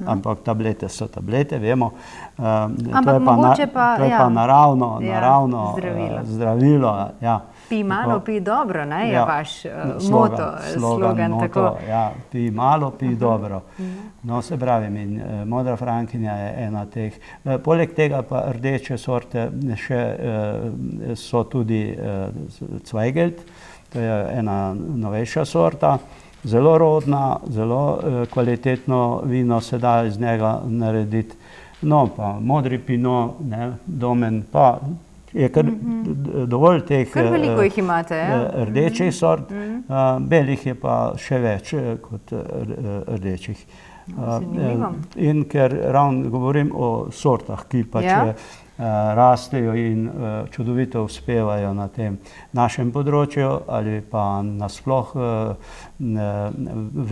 ampak tablete so tablete, vemo. To je pa naravno zdravilo. Pi malo, pi dobro, je vaš moto, slogan. Pi malo, pi dobro. No, se pravi, modra frankinja je ena teh. Poleg tega pa rdeče sorte še so tudi Zweigelt, to je ena novejša sorta, zelo rodna, zelo kvalitetno vino se da iz njega narediti. No, pa modri pinot, domen, pa je kar dovolj teh rdečih sort, belih je pa še več kot rdečih. In ker ravno govorim o sortah, ki pač rastejo in čudovito uspevajo na tem našem področju ali pa nasploh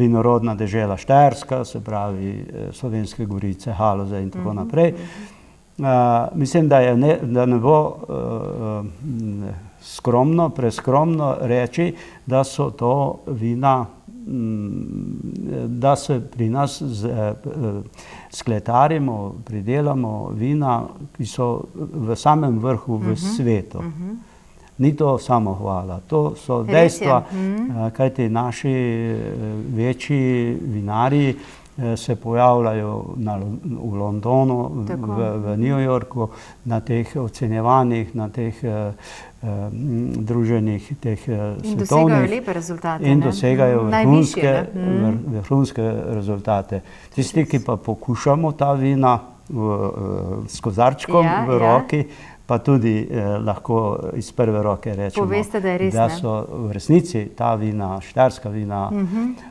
vinorodna dežela Štajerska, se pravi Slovenske Gorice, Haloze in tako naprej. Mislim, da ne bo preskromno reči, da so to vina, da se pri nas skletarimo, pridelamo vina, ki so v samem vrhu v svetu. Ni to samohvala, to so dejstva, kajti naši večji vinarji se pojavljajo v Londonu, v New Yorku, na teh ocenjevanjih, na teh druženjih, teh svetovnih. In dosegajo lepe rezultate. In dosegajo vrhunske rezultate. Tisti, ki pa pokušamo ta vina s kozarčkom v roki, pa tudi lahko iz prve roke rečemo, da so v resnici ta vina, štajerska vina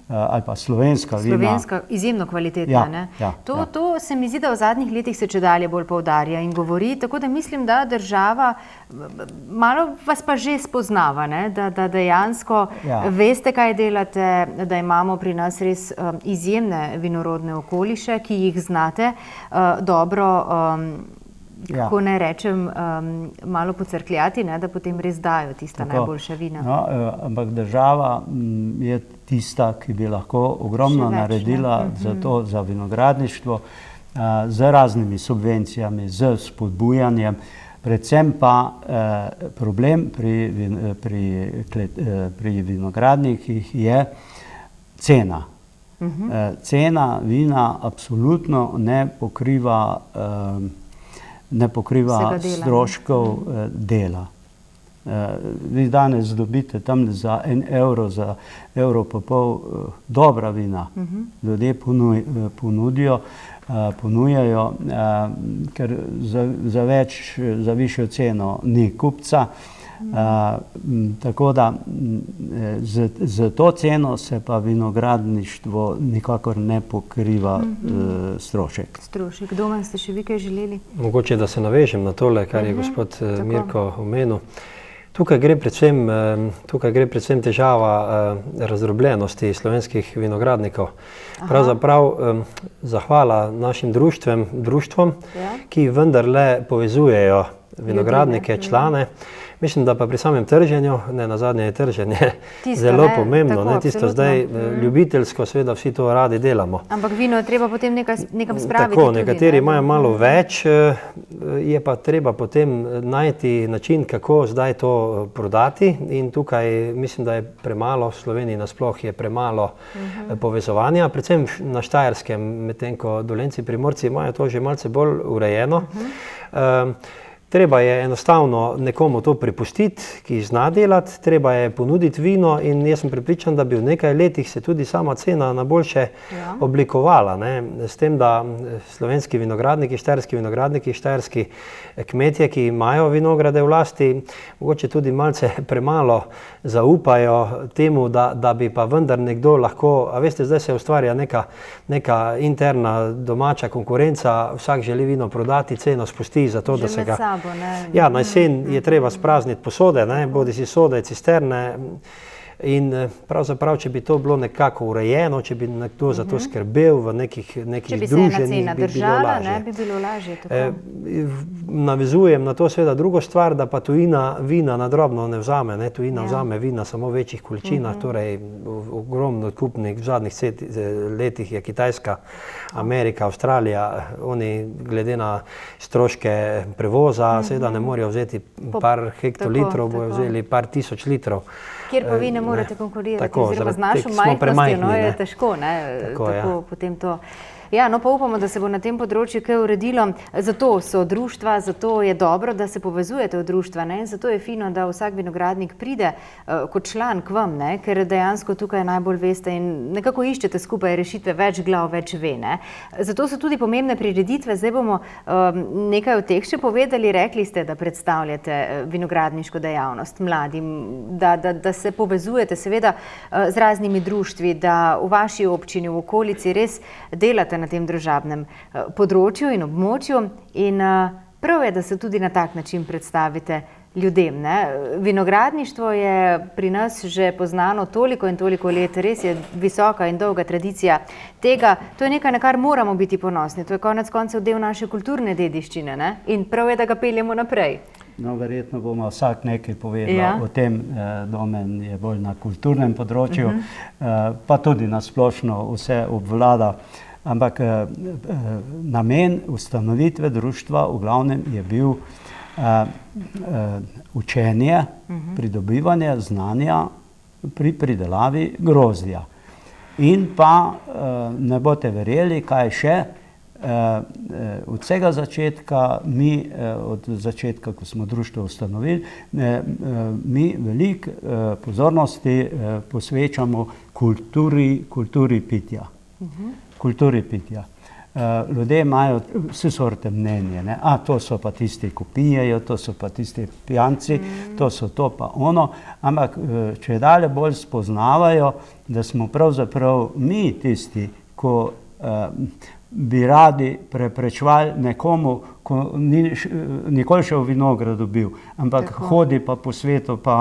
ali pa slovenska vina. Slovenska, izjemno kvalitetna. To se mi zdi, da v zadnjih letih se čedalje bolj poudarja in govori, tako da mislim, da država, malo vas pa že spoznava, da dejansko veste, kaj delate, da imamo pri nas res izjemne vinorodne okoliše, ki jih znate dobro, kako ne rečem, malo pocrkljati, da potem res dajo tista najboljša vina. Ampak država je tista, ki bi lahko ogromno naredila za vinogradništvo, z raznimi subvencijami, z spodbujanjem. Predvsem pa problem pri vinogradnikih je cena. Cena vina absolutno ne pokriva stroškov dela. Vi danes dobite tam za €1, za €1,50 dobra vina. Ljudje ponujajo, ker za višjo ceno ni kupca. Tako da z to ceno se pa vinogradništvo nikakor ne pokriva strošek. Domen, ste še vi kaj želeli? Mogoče, da se navežem na tole, kar je gospod Mirko omenil. Tukaj gre predvsem težava razdrobljenosti slovenskih vinogradnikov. Pravzaprav zahvala našim društvom, ki vendarle povezujejo vinogradnike, člane. Mislim, da pa pri samem trženju, ne nazadnje je trženje zelo pomembno, ne, tisto zdaj ljubiteljsko, seveda vsi to radi delamo. Ampak vino je treba potem nekam spraviti tako, tudi. Nekateri imajo malo več, je pa treba potem najti način, kako zdaj to prodati in tukaj mislim, da je premalo, v Sloveniji nasploh je premalo povezovanja, predvsem na Štajerskem, medtem ko Dolenjci, Primorci imajo to že malce bolj urejeno. Treba je enostavno nekomu to prepustiti, ki zna delati, treba je ponuditi vino in jaz sem prepričan, da bi v nekaj letih se tudi sama cena na boljše oblikovala. S tem, da slovenski vinogradniki, štajerski kmetje, ki imajo vinograde v lasti, mogoče tudi malce premalo zaupajo temu, da bi pa vendar nekdo lahko, a veste, zdaj se ustvarja neka interna domača konkurenca, vsak želi vino prodati, ceno spusti za to, da se ga... Ja, na jesen je treba sprazniti posode, bodi si sode, cisterne in pravzaprav, če bi to bilo nekako urejeno, če bi nekdo za to skrbel v nekih združenjih, bi bilo lažje. Navezujem na to seveda drugo stvar, da pa tujina vina na drobno ne vzame, tujina vzame vina samo v večjih količinah, torej ogromno odkupnih v zadnjih letih je Kitajska, Amerika, Avstralija, oni glede na stroške prevoza seveda ne morejo vzeti par hektolitrov, bojo vzeli par tisoč litrov. Kjer pa vi ne morete konkurirati, oziroma z našo majhnostjo, je težko, tako potem to... Ja, no pa upamo, da se bo na tem področju kaj uredilo. Zato so društva, zato je dobro, da se povezujete v društva, zato je fino, da vsak vinogradnik pride kot član k vam, ker dejansko tukaj najbolj veste in nekako iščete skupaj rešitve, več glav, več ve. Zato so tudi pomembne prireditve. Zdaj bomo nekaj o teh še povedali. Rekli ste, da predstavljate vinogradniško dejavnost mladim, da se povezujete seveda z raznimi društvi, da v vaši občini, v okolici res delate na tem družabnem področju in območju in prav je, da se tudi na tak način predstavite ljudem. Vinogradništvo je pri nas že poznano toliko in toliko let, res je visoka in dolga tradicija tega. To je nekaj, na kar moramo biti ponosni. To je konec koncev del naše kulturne dediščine in prav je, da ga peljemo naprej. No, verjetno bomo vsak nekaj povedal o tem, Domen je bolj na kulturnem področju, pa tudi na splošno vse obvlada. Ampak namen ustanovitve društva v glavnem je bil učenje, pridobivanje znanja pri pridelavi grozdja. In pa ne boste verjeli, kaj še, od vsega začetka, od začetka, ko smo društvo ustanovili, mi veliko pozornosti posvečamo kulturi pitja. Kulturi pitja. Ljudje imajo vse sorte mnenje, to so pa tisti, ko pijejo, to so pa tisti pijanci, to so to pa ono, ampak če dalje bolj spoznavajo, da smo pravzaprav mi tisti, ko bi radi preprečevali nekomu, ko ni nikoli še v vinogradu bil, ampak hodi pa po svetu pa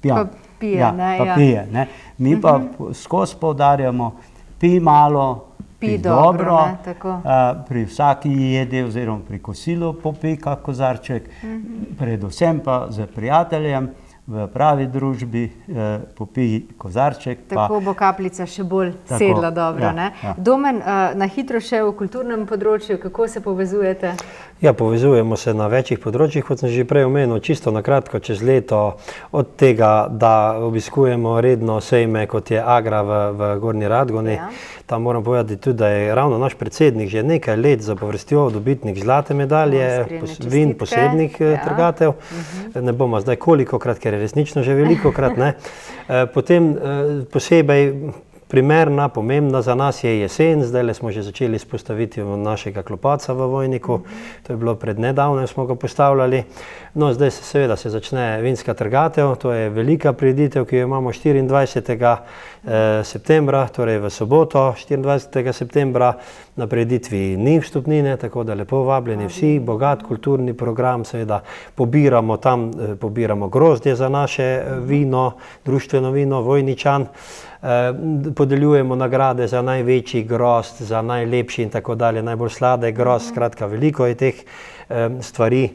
pijan. Pa pije. Mi pa skozi poudarjamo, pi malo, pi dobro, pri vsaki jedi oziroma pri kosilu popij kak kozarček, predvsem pa z prijateljem v pravi družbi popij kozarček. Tako bo kapljica še bolj sedla dobro. Domen, na hitro še v kulturnem področju, kako se povezujete? Ja, povezujemo se na večjih področjih, kot sem že prej omenil, čisto na kratko čez leto, od tega, da obiskujemo redno sejme, kot je Agra v Gornji Radgoni. Tam moram povedati tudi, da je ravno naš predsednik že nekaj let zapovrstjo dobitnik zlate medalje, vin posebnih trgatev. Ne bomo zdaj kolikokrat, ker je resnično že velikokrat. Potem posebej primerna, pomembna za nas je jesen. Zdaj smo že začeli s postavitvijo našega klopaca v Vojniku. To je bilo pred nedavnem, smo ga postavljali. No, zdaj seveda se začne vinska trgatev. To je velika prireditev, ki jo imamo 24. septembra, torej v soboto 24. septembra. Na prireditvi ni vstopnine, tako da lepo vabljeni vsi. Bogat kulturni program, seveda pobiramo grozdje za naše vino, društveno vino Vojničan. Podeljujemo nagrade za največji grozd, za najlepši in tako dalje, najbolj sladek grozd, skratka veliko je teh stvari.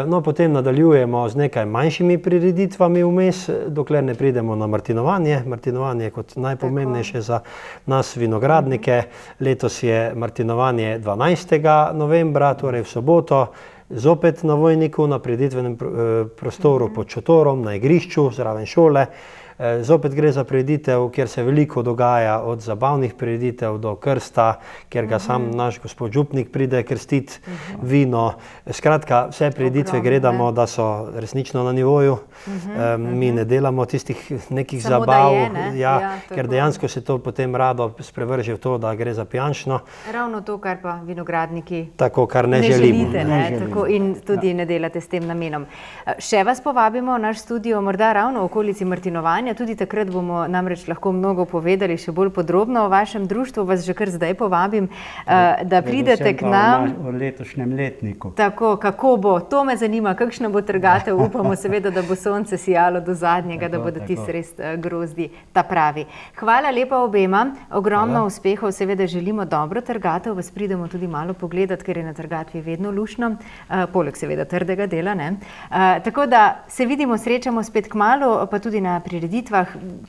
No, potem nadaljujemo z nekaj manjšimi prireditvami vmes, dokler ne pridemo na martinovanje. Martinovanje je kot najpomembnejše za nas vinogradnike. Letos je martinovanje 12. novembra, torej v soboto, zopet na Vojniku, na prireditvenem prostoru pod šotorom, na igrišču, zraven šole. Zopet gre za prireditev, kjer se veliko dogaja, od zabavnih prireditev do krsta, kjer ga sam naš gospod župnik pride krstiti vino. Skratka, vse prireditve gledamo, da so resnično na nivoju. Mi ne delamo tistih nekih zabav, ker dejansko se to potem rado sprevrže v to, da gre za pijančno. Ravno to, kar pa vinogradniki ne želimo. In tudi ne delate s tem namenom. Še vas povabimo v naš studio, morda ravno v okolici martinovanja. Tudi takrat bomo namreč lahko mnogo povedali še bolj podrobno o vašem društvu. Vas že kar zdaj povabim, da pridete k nam. O letošnjem letniku. Tako, kako bo? To me zanima, kakšna bo trgatev. Upamo seveda, da bo sonce sijalo do zadnjega, da bodo tisti res grozdi ta pravi. Hvala lepa obema. Ogromno uspehov, seveda želimo dobro trgatev. Vas pridemo tudi malo pogledat, ker je na trgatvi vedno luštno. Poleg seveda trdega dela, ne? Tako da se vidimo, srečamo spet kmalu, pa tudi na prireditvah,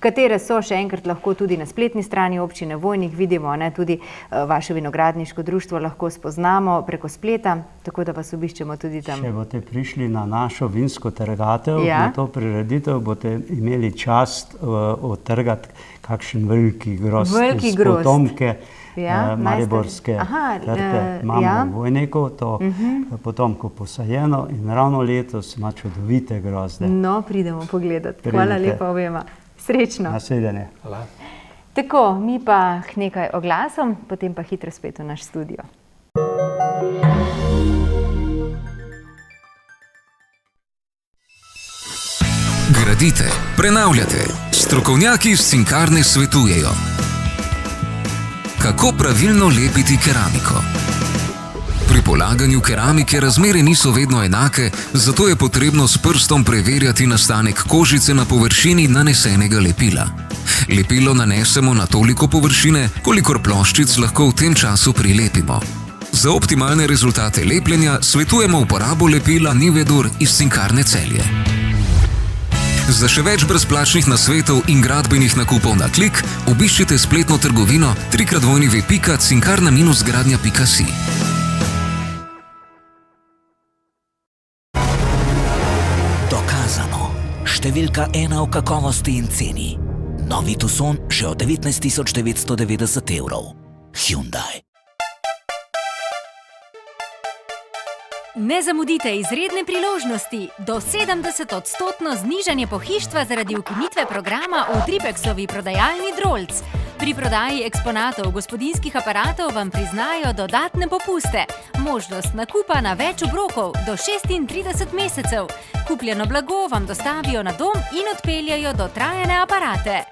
katere so še enkrat lahko tudi na spletni strani občine Vojnik, vidimo, tudi vaše vinogradniško društvo lahko spoznamo preko spleta, tako da vas obiščemo tudi tam. Če boste prišli na našo vinsko trgatev, na to prireditev, boste imeli čast odtrgati kakšen veliki grozd iz potomke mariborske trte. Imamo v Vojniku to potomko posajeno in ravno letos ima čudovite grozde. No, pridemo pogledat. Hvala lepa obema. Srečno. Nasvidenje. Tako, mi pa k nekaj oglasom, potem pa hitro spet v naš studio. Gradite, prenavljate, strokovnjaki iz Cinkarne svetujejo. Kako pravilno lepiti keramiko? Pri polaganju keramike razmere niso vedno enake, zato je potrebno s prstom preverjati nastanek kožice na površini nanesenega lepila. Lepilo nanesemo na toliko površine, kolikor ploščic lahko v tem času prilepimo. Za optimalne rezultate lepljenja svetujemo uporabo lepila Nivedur iz Cinkarne Celje. Za še več brezplačnih nasvetov in gradbenih nakupov na klik, obiščite spletno trgovino www.cinkarna-gradnja.si. Dokazano. Številka 1 v kakovosti in ceni. Novi Tucson že od 19.990 €. Hyundai. Ne zamudite izredne priložnosti. Do 70% znižanje pohištva zaradi ukinitve programa v Tripexovi prodajalni Drolc. Pri prodaji eksponatov gospodinjskih aparatov vam priznajo dodatne popuste. Možnost nakupa na več obrokov do 36 mesecev. Kupljeno blago vam dostavijo na dom in odpeljajo dotrajane aparate.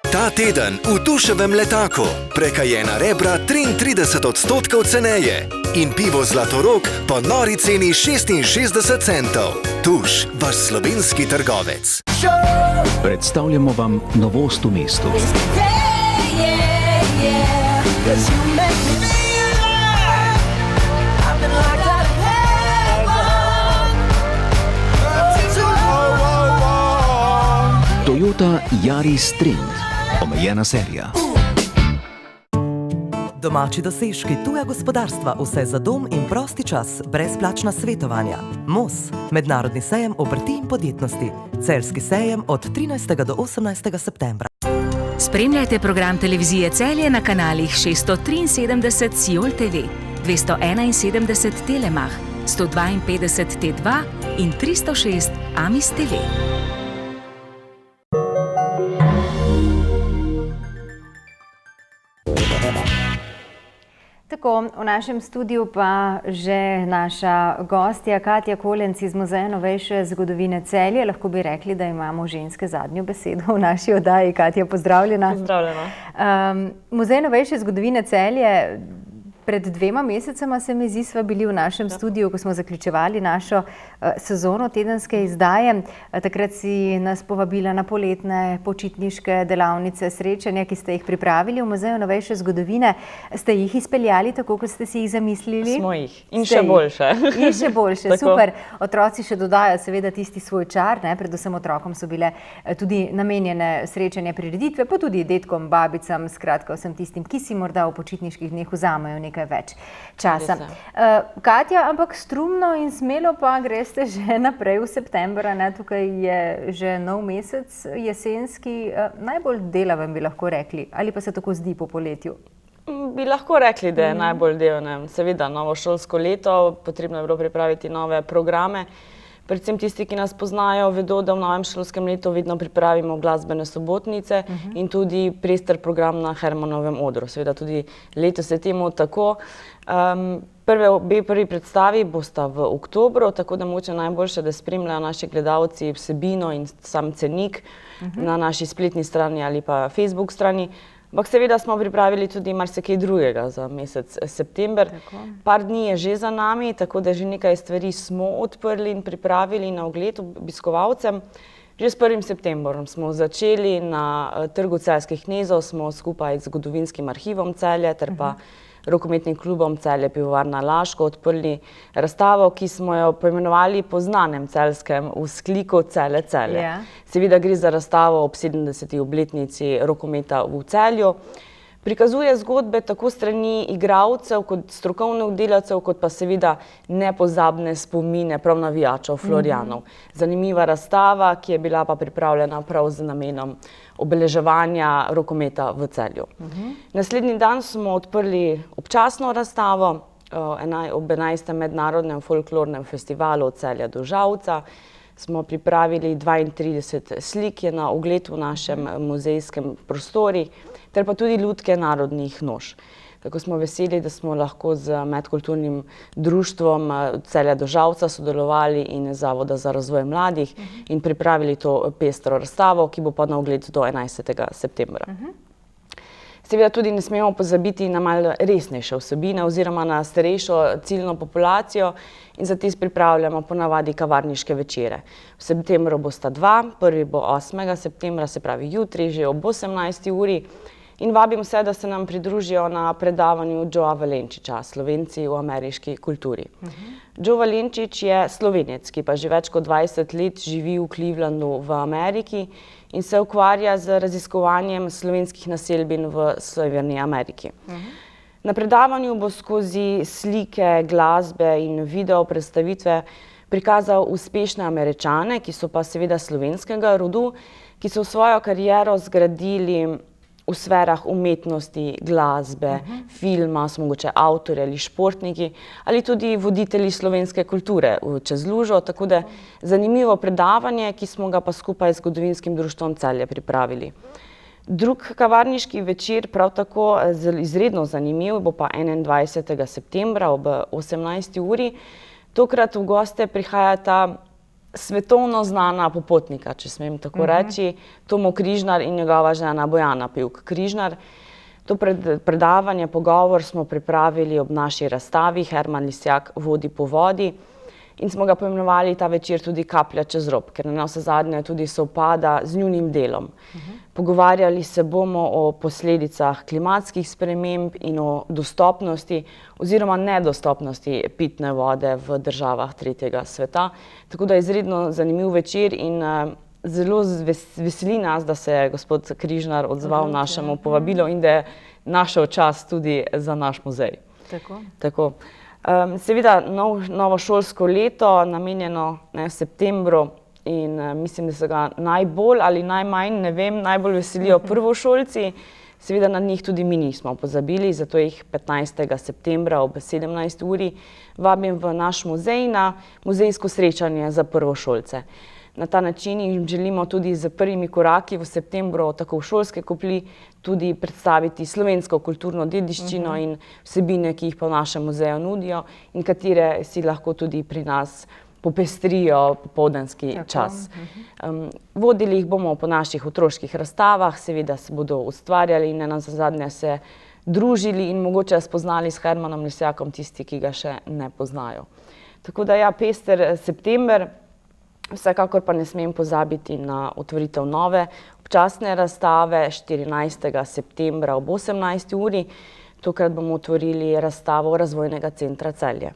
Ta teden v Tuševem letaku prekajena rebra 33% ceneje in pivo Zlatorog po nori ceni 66 centov. Tuš, vaš slovenski trgovec. Predstavljamo vam novost v mestu. Toyota Yaris Trend. Omejena serija. Domači dosežki, tuja gospodarstva, vse za dom in prosti čas, brezplačna svetovanja. MOS, Mednarodni sejem obrti in podjetnosti. Celjski sejem od 13. do 18. septembra. Spremljajte program televizije Celje na kanalih 673 Siol TV, 271 Telemach, 152 T2 in 306 Amis TV. Tako, v našem studiu pa že naša gostja Katja Kolenc iz Muzeja novejše zgodovine Celje. Lahko bi rekli, da imamo ženske zadnjo besedo v naši oddaji. Katja, pozdravljena. Pozdravljena. Muzej novejše zgodovine Celje Pred 2 mesecema se mi zdi, sva bili v našem studiu, ko smo zaključevali našo sezono tedenske izdaje. Takrat si nas povabila na poletne počitniške delavnice, srečanja, ki ste jih pripravili v Muzeju novejše zgodovine. Ste jih izpeljali tako, kot ste si jih zamislili? Smo jih. In še boljše. In še boljše, super. Otroci še dodajo seveda tisti svoj čar, predvsem otrokom so bile tudi namenjene srečanja, prireditve, pa tudi detkom, babicam, skratka vsem tistim, ki si morda v počitniških dneh vzamejo nekaj več časa. Katja, ampak strumno in smelo pa greste že naprej v septembra, tukaj je že nov mesec, jesenski, najbolj delaven bi lahko rekli, ali pa se tako zdi po poletju? Bi lahko rekli, da je najbolj delovnem. Seveda, novo šolsko leto, potrebno je bilo pripraviti nove programe. Predvsem tisti, ki nas poznajo, vedo, da v novem šolskem letu vedno pripravimo glasbene sobotnice in tudi pester program na Hermanovem odru. Seveda tudi letos je temu tako. Prvi predstavi bosta v oktobru, tako da mogoče najboljše, da spremljajo naši gledalci vsebino in sam cenik na naši spletni strani ali pa Facebook strani. Ampak seveda smo pripravili tudi marsikaj drugega za mesec september. Par dni je že za nami, tako da že nekaj stvari smo odprli in pripravili na ogled obiskovalcem. Že s 1. septembrom smo začeli na Trgu celjskih knezov, smo skupaj z Zgodovinskim arhivom Celje ter pa rokometnim klubom Celje Pivovarna Laško odprli razstavo, ki smo jo poimenovali po znanem celjskem vzkliku Celje, Celje. Seveda gre za razstavo ob 70. obletnici rokometa v Celju. Prikazuje zgodbe tako strani igralcev kot strokovnih delavcev, kot pa seveda nepozabne spomine prav navijačev Florjanov. Zanimiva razstava, ki je bila pa pripravljena prav z namenom obeleževanja rokometa v Celju. Naslednji dan smo odprli občasno razstavo ob 11. mednarodnem folklornem festivalu Celja do Žalca. Smo pripravili 32 slik je na ogled v našem muzejskem prostori, ter pa tudi lutke narodnih noš. Tako smo veseli, da smo lahko z medkulturnim društvom Celja do Žalca sodelovali in Zavoda za razvoj mladih in pripravili to pestro razstavo, ki bo pa na ogled do 11. septembra. Seveda tudi ne smemo pozabiti na malo resnejše vsebine oziroma na starejšo ciljno populacijo in za te pripravljamo ponavadi kavarniške večere. V septembru bosta 2, prvi bo 8. septembra, se pravi jutri, že ob 18. uri. In vabim vse, da se nam pridružijo na predavanju Joea Valenčiča, Slovenci v ameriški kulturi. Joe Valenčič je Slovenec, ki pa že več kot 20 let živi v Clevelandu v Ameriki in se ukvarja z raziskovanjem slovenskih naselbin v Severni Ameriki. Na predavanju bo skozi slike, glasbe in video predstavitve prikazal uspešne Američane, ki so pa seveda slovenskega rodu, ki so svojo kariero zgradili v sferah umetnosti, glasbe, filma, so mogoče avtorji ali športniki, ali tudi voditelji slovenske kulture čez lužo, tako da zanimivo predavanje, ki smo ga pa skupaj z Zgodovinskim društvom Celje pripravili. Drug kavarniški večer, prav tako izredno zanimiv, bo pa 21. septembra ob 18. uri. Tokrat v goste prihajata svetovno znana popotnika, če smem tako reči, Tomo Križnar in njegova žena Bojana Pivk Križnar. To predavanje, pogovor smo pripravili ob naši razstavi Herman Lisjak Vodi po vodi in smo ga poimenovali ta večer tudi Kaplja čez rob, ker na vsezadnje tudi sovpada z njunim delom. Pogovarjali se bomo o posledicah klimatskih sprememb in o dostopnosti oziroma nedostopnosti pitne vode v državah tretjega sveta. Tako da je izredno zanimiv večer in zelo veseli nas, da se je gospod Križnar odzval našemu povabilu in da je našel čas tudi za naš muzej. Tako. Seveda novo šolsko leto, namenjeno v septembru, in mislim, da se ga najbolj ali najmanj, ne vem, najbolj veselijo prvošolci. Seveda na njih tudi mi nismo pozabili, zato jih 15. septembra ob 17. uri vabim v naš muzej na muzejsko srečanje za prvošolce. Na ta način jim želimo tudi z prvimi koraki v septembru, tako v šolske kopli, tudi predstaviti slovensko kulturno dediščino in vsebine, ki jih pa v našem muzeju nudijo in katere si lahko tudi pri nas popestrijo popoldanski čas. Vodili jih bomo po naših otroških razstavah, seveda se bodo ustvarjali in nazadnje se družili in mogoče spoznali s Hermanom Lisjakom tisti, ki ga še ne poznajo. Tako da ja, pester september, vsekakor pa ne smem pozabiti na otvoritev nove občasne razstave 14. septembra ob 18. uri. Tokrat bomo otvorili razstavo Razvojnega centra Celje.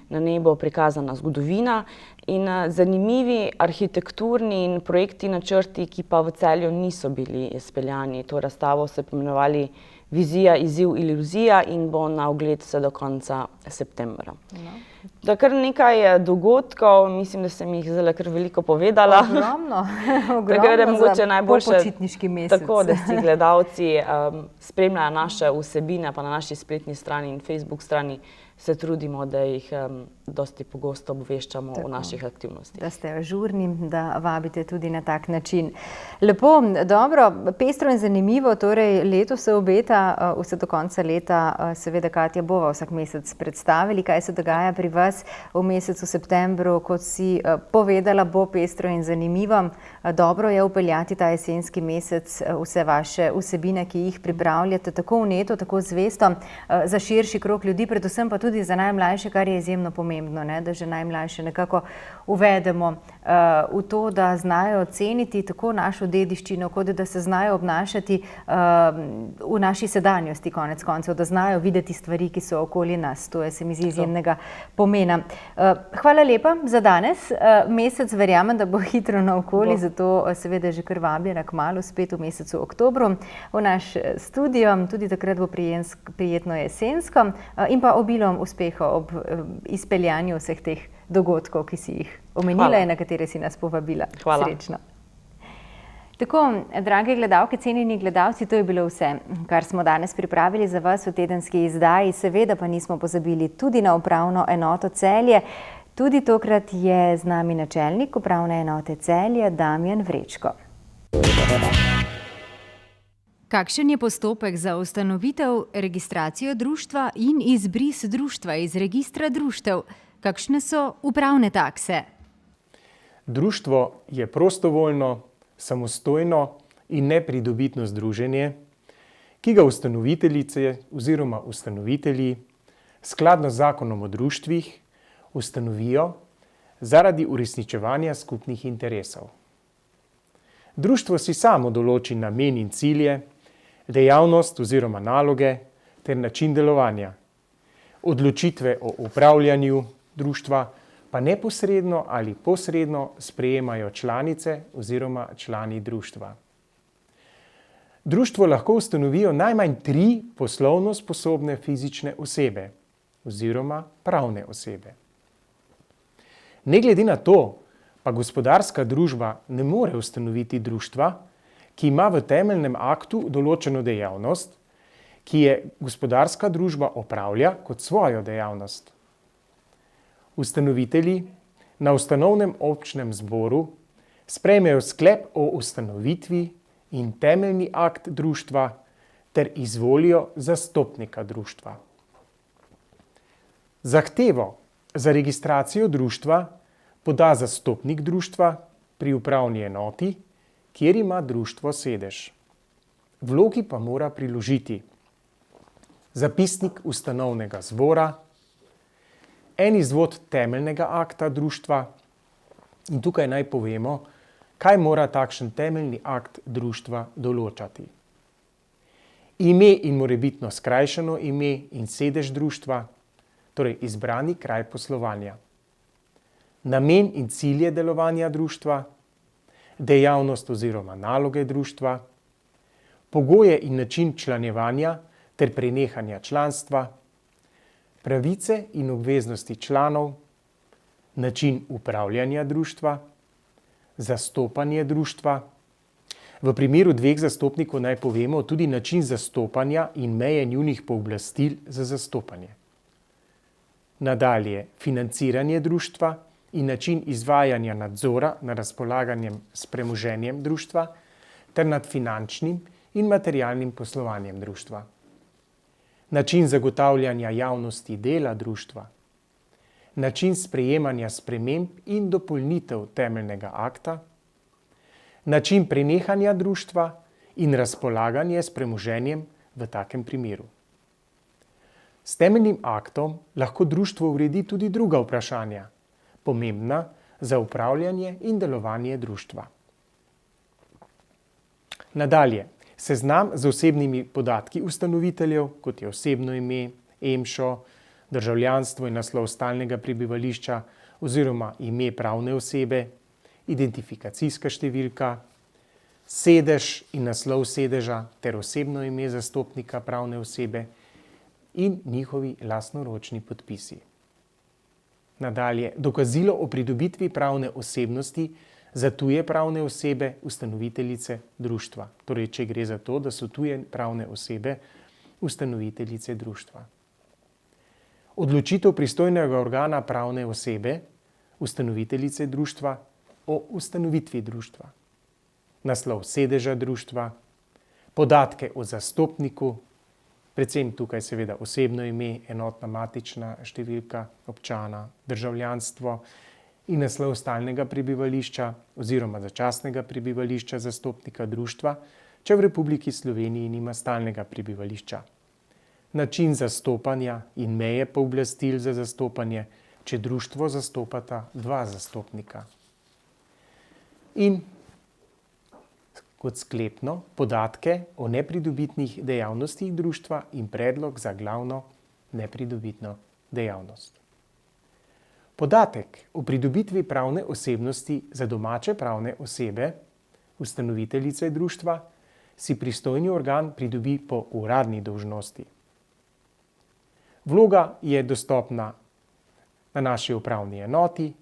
Na njej bo prikazana zgodovina in zanimivi arhitekturni in projekti načrti, ki pa v Celju niso bili izpeljani. To razstavo so poimenovali Vizija, izziv, iluzija in bo na ogled vse do konca septembra. Da kar nekaj dogodkov, mislim, da sem jih zdaj kar veliko povedala. Ogromno za popočitniški mesec. Tako, da si gledalci spremljajo naše vsebine, pa na naši spletni strani in Facebook strani se trudimo, da jih dosti pogosto obveščamo o naših aktivnostih. Da ste ažurni, da vabite tudi na tak način. Lepo, dobro, pestro in zanimivo, torej leto se obeta, vse do konca leta, seveda Katja bova vsak mesec predstavili, kaj se dogaja pri vas v mesecu septembru, kot si povedala, bo pestro in zanimivo. Dobro je upeljati ta jesenski mesec vse vaše vsebine, ki jih pripravljate, tako vneto, tako zvesto, za širši krog ljudi, predvsem pa tudi za najmlajše, kar je izjemno pomembno, da že najmlajše nekako uvedemo v to, da znajo ceniti tako našo dediščino, kot da se znajo obnašati v naši sedanjosti, konec koncev, da znajo videti stvari, ki so okoli nas. To je, se mi zdi, izjemnega pomena. Hvala lepa za danes. Mesec verjamem, da bo hitro naokoli, zato seveda že kar vabljena kmalu spet v mesecu oktobru v naš studio. Tudi takrat bo prijetno jesensko in pa obilom uspehov ob izpeljanju vseh teh dogodkov, ki si jih omenila in na katere si nas povabila. Hvala. Srečno. Tako, drage gledalke, cenjeni gledalci, to je bilo vse, kar smo danes pripravili za vas v tedenski izdaji. Seveda pa nismo pozabili tudi na upravno enoto Celje. Tudi tokrat je z nami načelnik upravne enote Celje, Damjan Vrečko. Kakšen je postopek za ustanovitev, registracijo društva in izbris društva iz registra društev? Kakšne so upravne takse? Društvo je prostovoljno, samostojno in nepridobitno združenje, ki ga ustanoviteljice oziroma ustanovitelji skladno z zakonom o društvih ustanovijo zaradi uresničevanja skupnih interesov. Društvo si samo določi namen in cilje, dejavnost oziroma naloge ter način delovanja. Odločitve o upravljanju društva pa neposredno ali posredno sprejemajo članice oziroma člani društva. Društvo lahko ustanovijo najmanj 3 poslovno sposobne fizične osebe oziroma pravne osebe. Ne glede na to, pa gospodarska družba ne more ustanoviti društva, ki ima v temeljnem aktu določeno dejavnost, ki je gospodarska družba opravlja kot svojo dejavnost. Ustanovitelji na ustanovnem občnem zboru sprejmejo sklep o ustanovitvi in temeljni akt društva ter izvolijo zastopnika društva. Zahtevo za registracijo društva poda zastopnik društva pri upravni enoti, kjer ima društvo sedež. Vlogi pa mora priložiti zapisnik ustanovnega zbora, en izvod temeljnega akta društva in tukaj naj povemo, kaj mora takšen temeljni akt društva določati. Ime in morebitno skrajšano ime in sedež društva, torej izbrani kraj poslovanja. Namen in cilje delovanja društva, dejavnost oziroma naloge društva, pogoje in način članjevanja ter prenehanja članstva, pravice in obveznosti članov, način upravljanja društva, zastopanje društva. V primeru 2 zastopnikov naj povemo tudi način zastopanja in meje njunih pooblastil za zastopanje. Nadalje, financiranje društva in način izvajanja nadzora nad razpolaganjem s premoženjem društva ter nad finančnim in materialnim poslovanjem društva. Način zagotavljanja javnosti dela društva. Način sprejemanja sprememb in dopolnitev temeljnega akta. Način prenehanja društva in razpolaganje s premoženjem v takem primeru. S temeljnim aktom lahko društvo uredi tudi druga vprašanja, pomembna za upravljanje in delovanje društva. Nadalje, seznam z osebnimi podatki ustanoviteljev, kot je osebno ime, EMŠO, državljanstvo in naslov stalnega prebivališča oziroma ime pravne osebe, identifikacijska številka, sedež in naslov sedeža ter osebno ime zastopnika pravne osebe in njihovi lastnoročni podpisi. Nadalje, dokazilo o pridobitvi pravne osebnosti za tuje pravne osebe, ustanoviteljice društva. Torej, če gre za to, da so tuje pravne osebe ustanoviteljice društva. Odločitev pristojnega organa pravne osebe, ustanoviteljice društva, o ustanovitvi društva. Naslov sedeža društva, podatke o zastopniku, predvsem tukaj seveda osebno ime, enotna matična številka občana, državljanstvo in naslov stalnega prebivališča oziroma začasnega prebivališča zastopnika društva, če v Republiki Sloveniji nima stalnega prebivališča. Način zastopanja in meje pooblastil za zastopanje, če društvo zastopata dva zastopnika. In kot sklepno, podatke o nepridobitnih dejavnostih društva in predlog za glavno nepridobitno dejavnost. Podatek o pridobitvi pravne osebnosti za domače pravne osebe, ustanoviteljice društva, si pristojni organ pridobi po uradni dolžnosti. Vloga je dostopna na naši upravni enoti,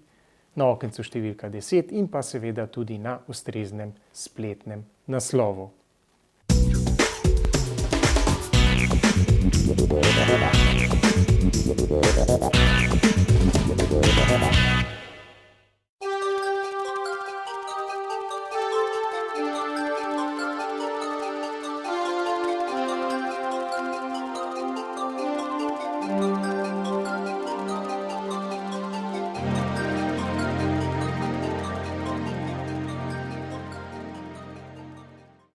na okencu številka 10 in pa seveda tudi na ustreznem spletnem naslovu. Thank you.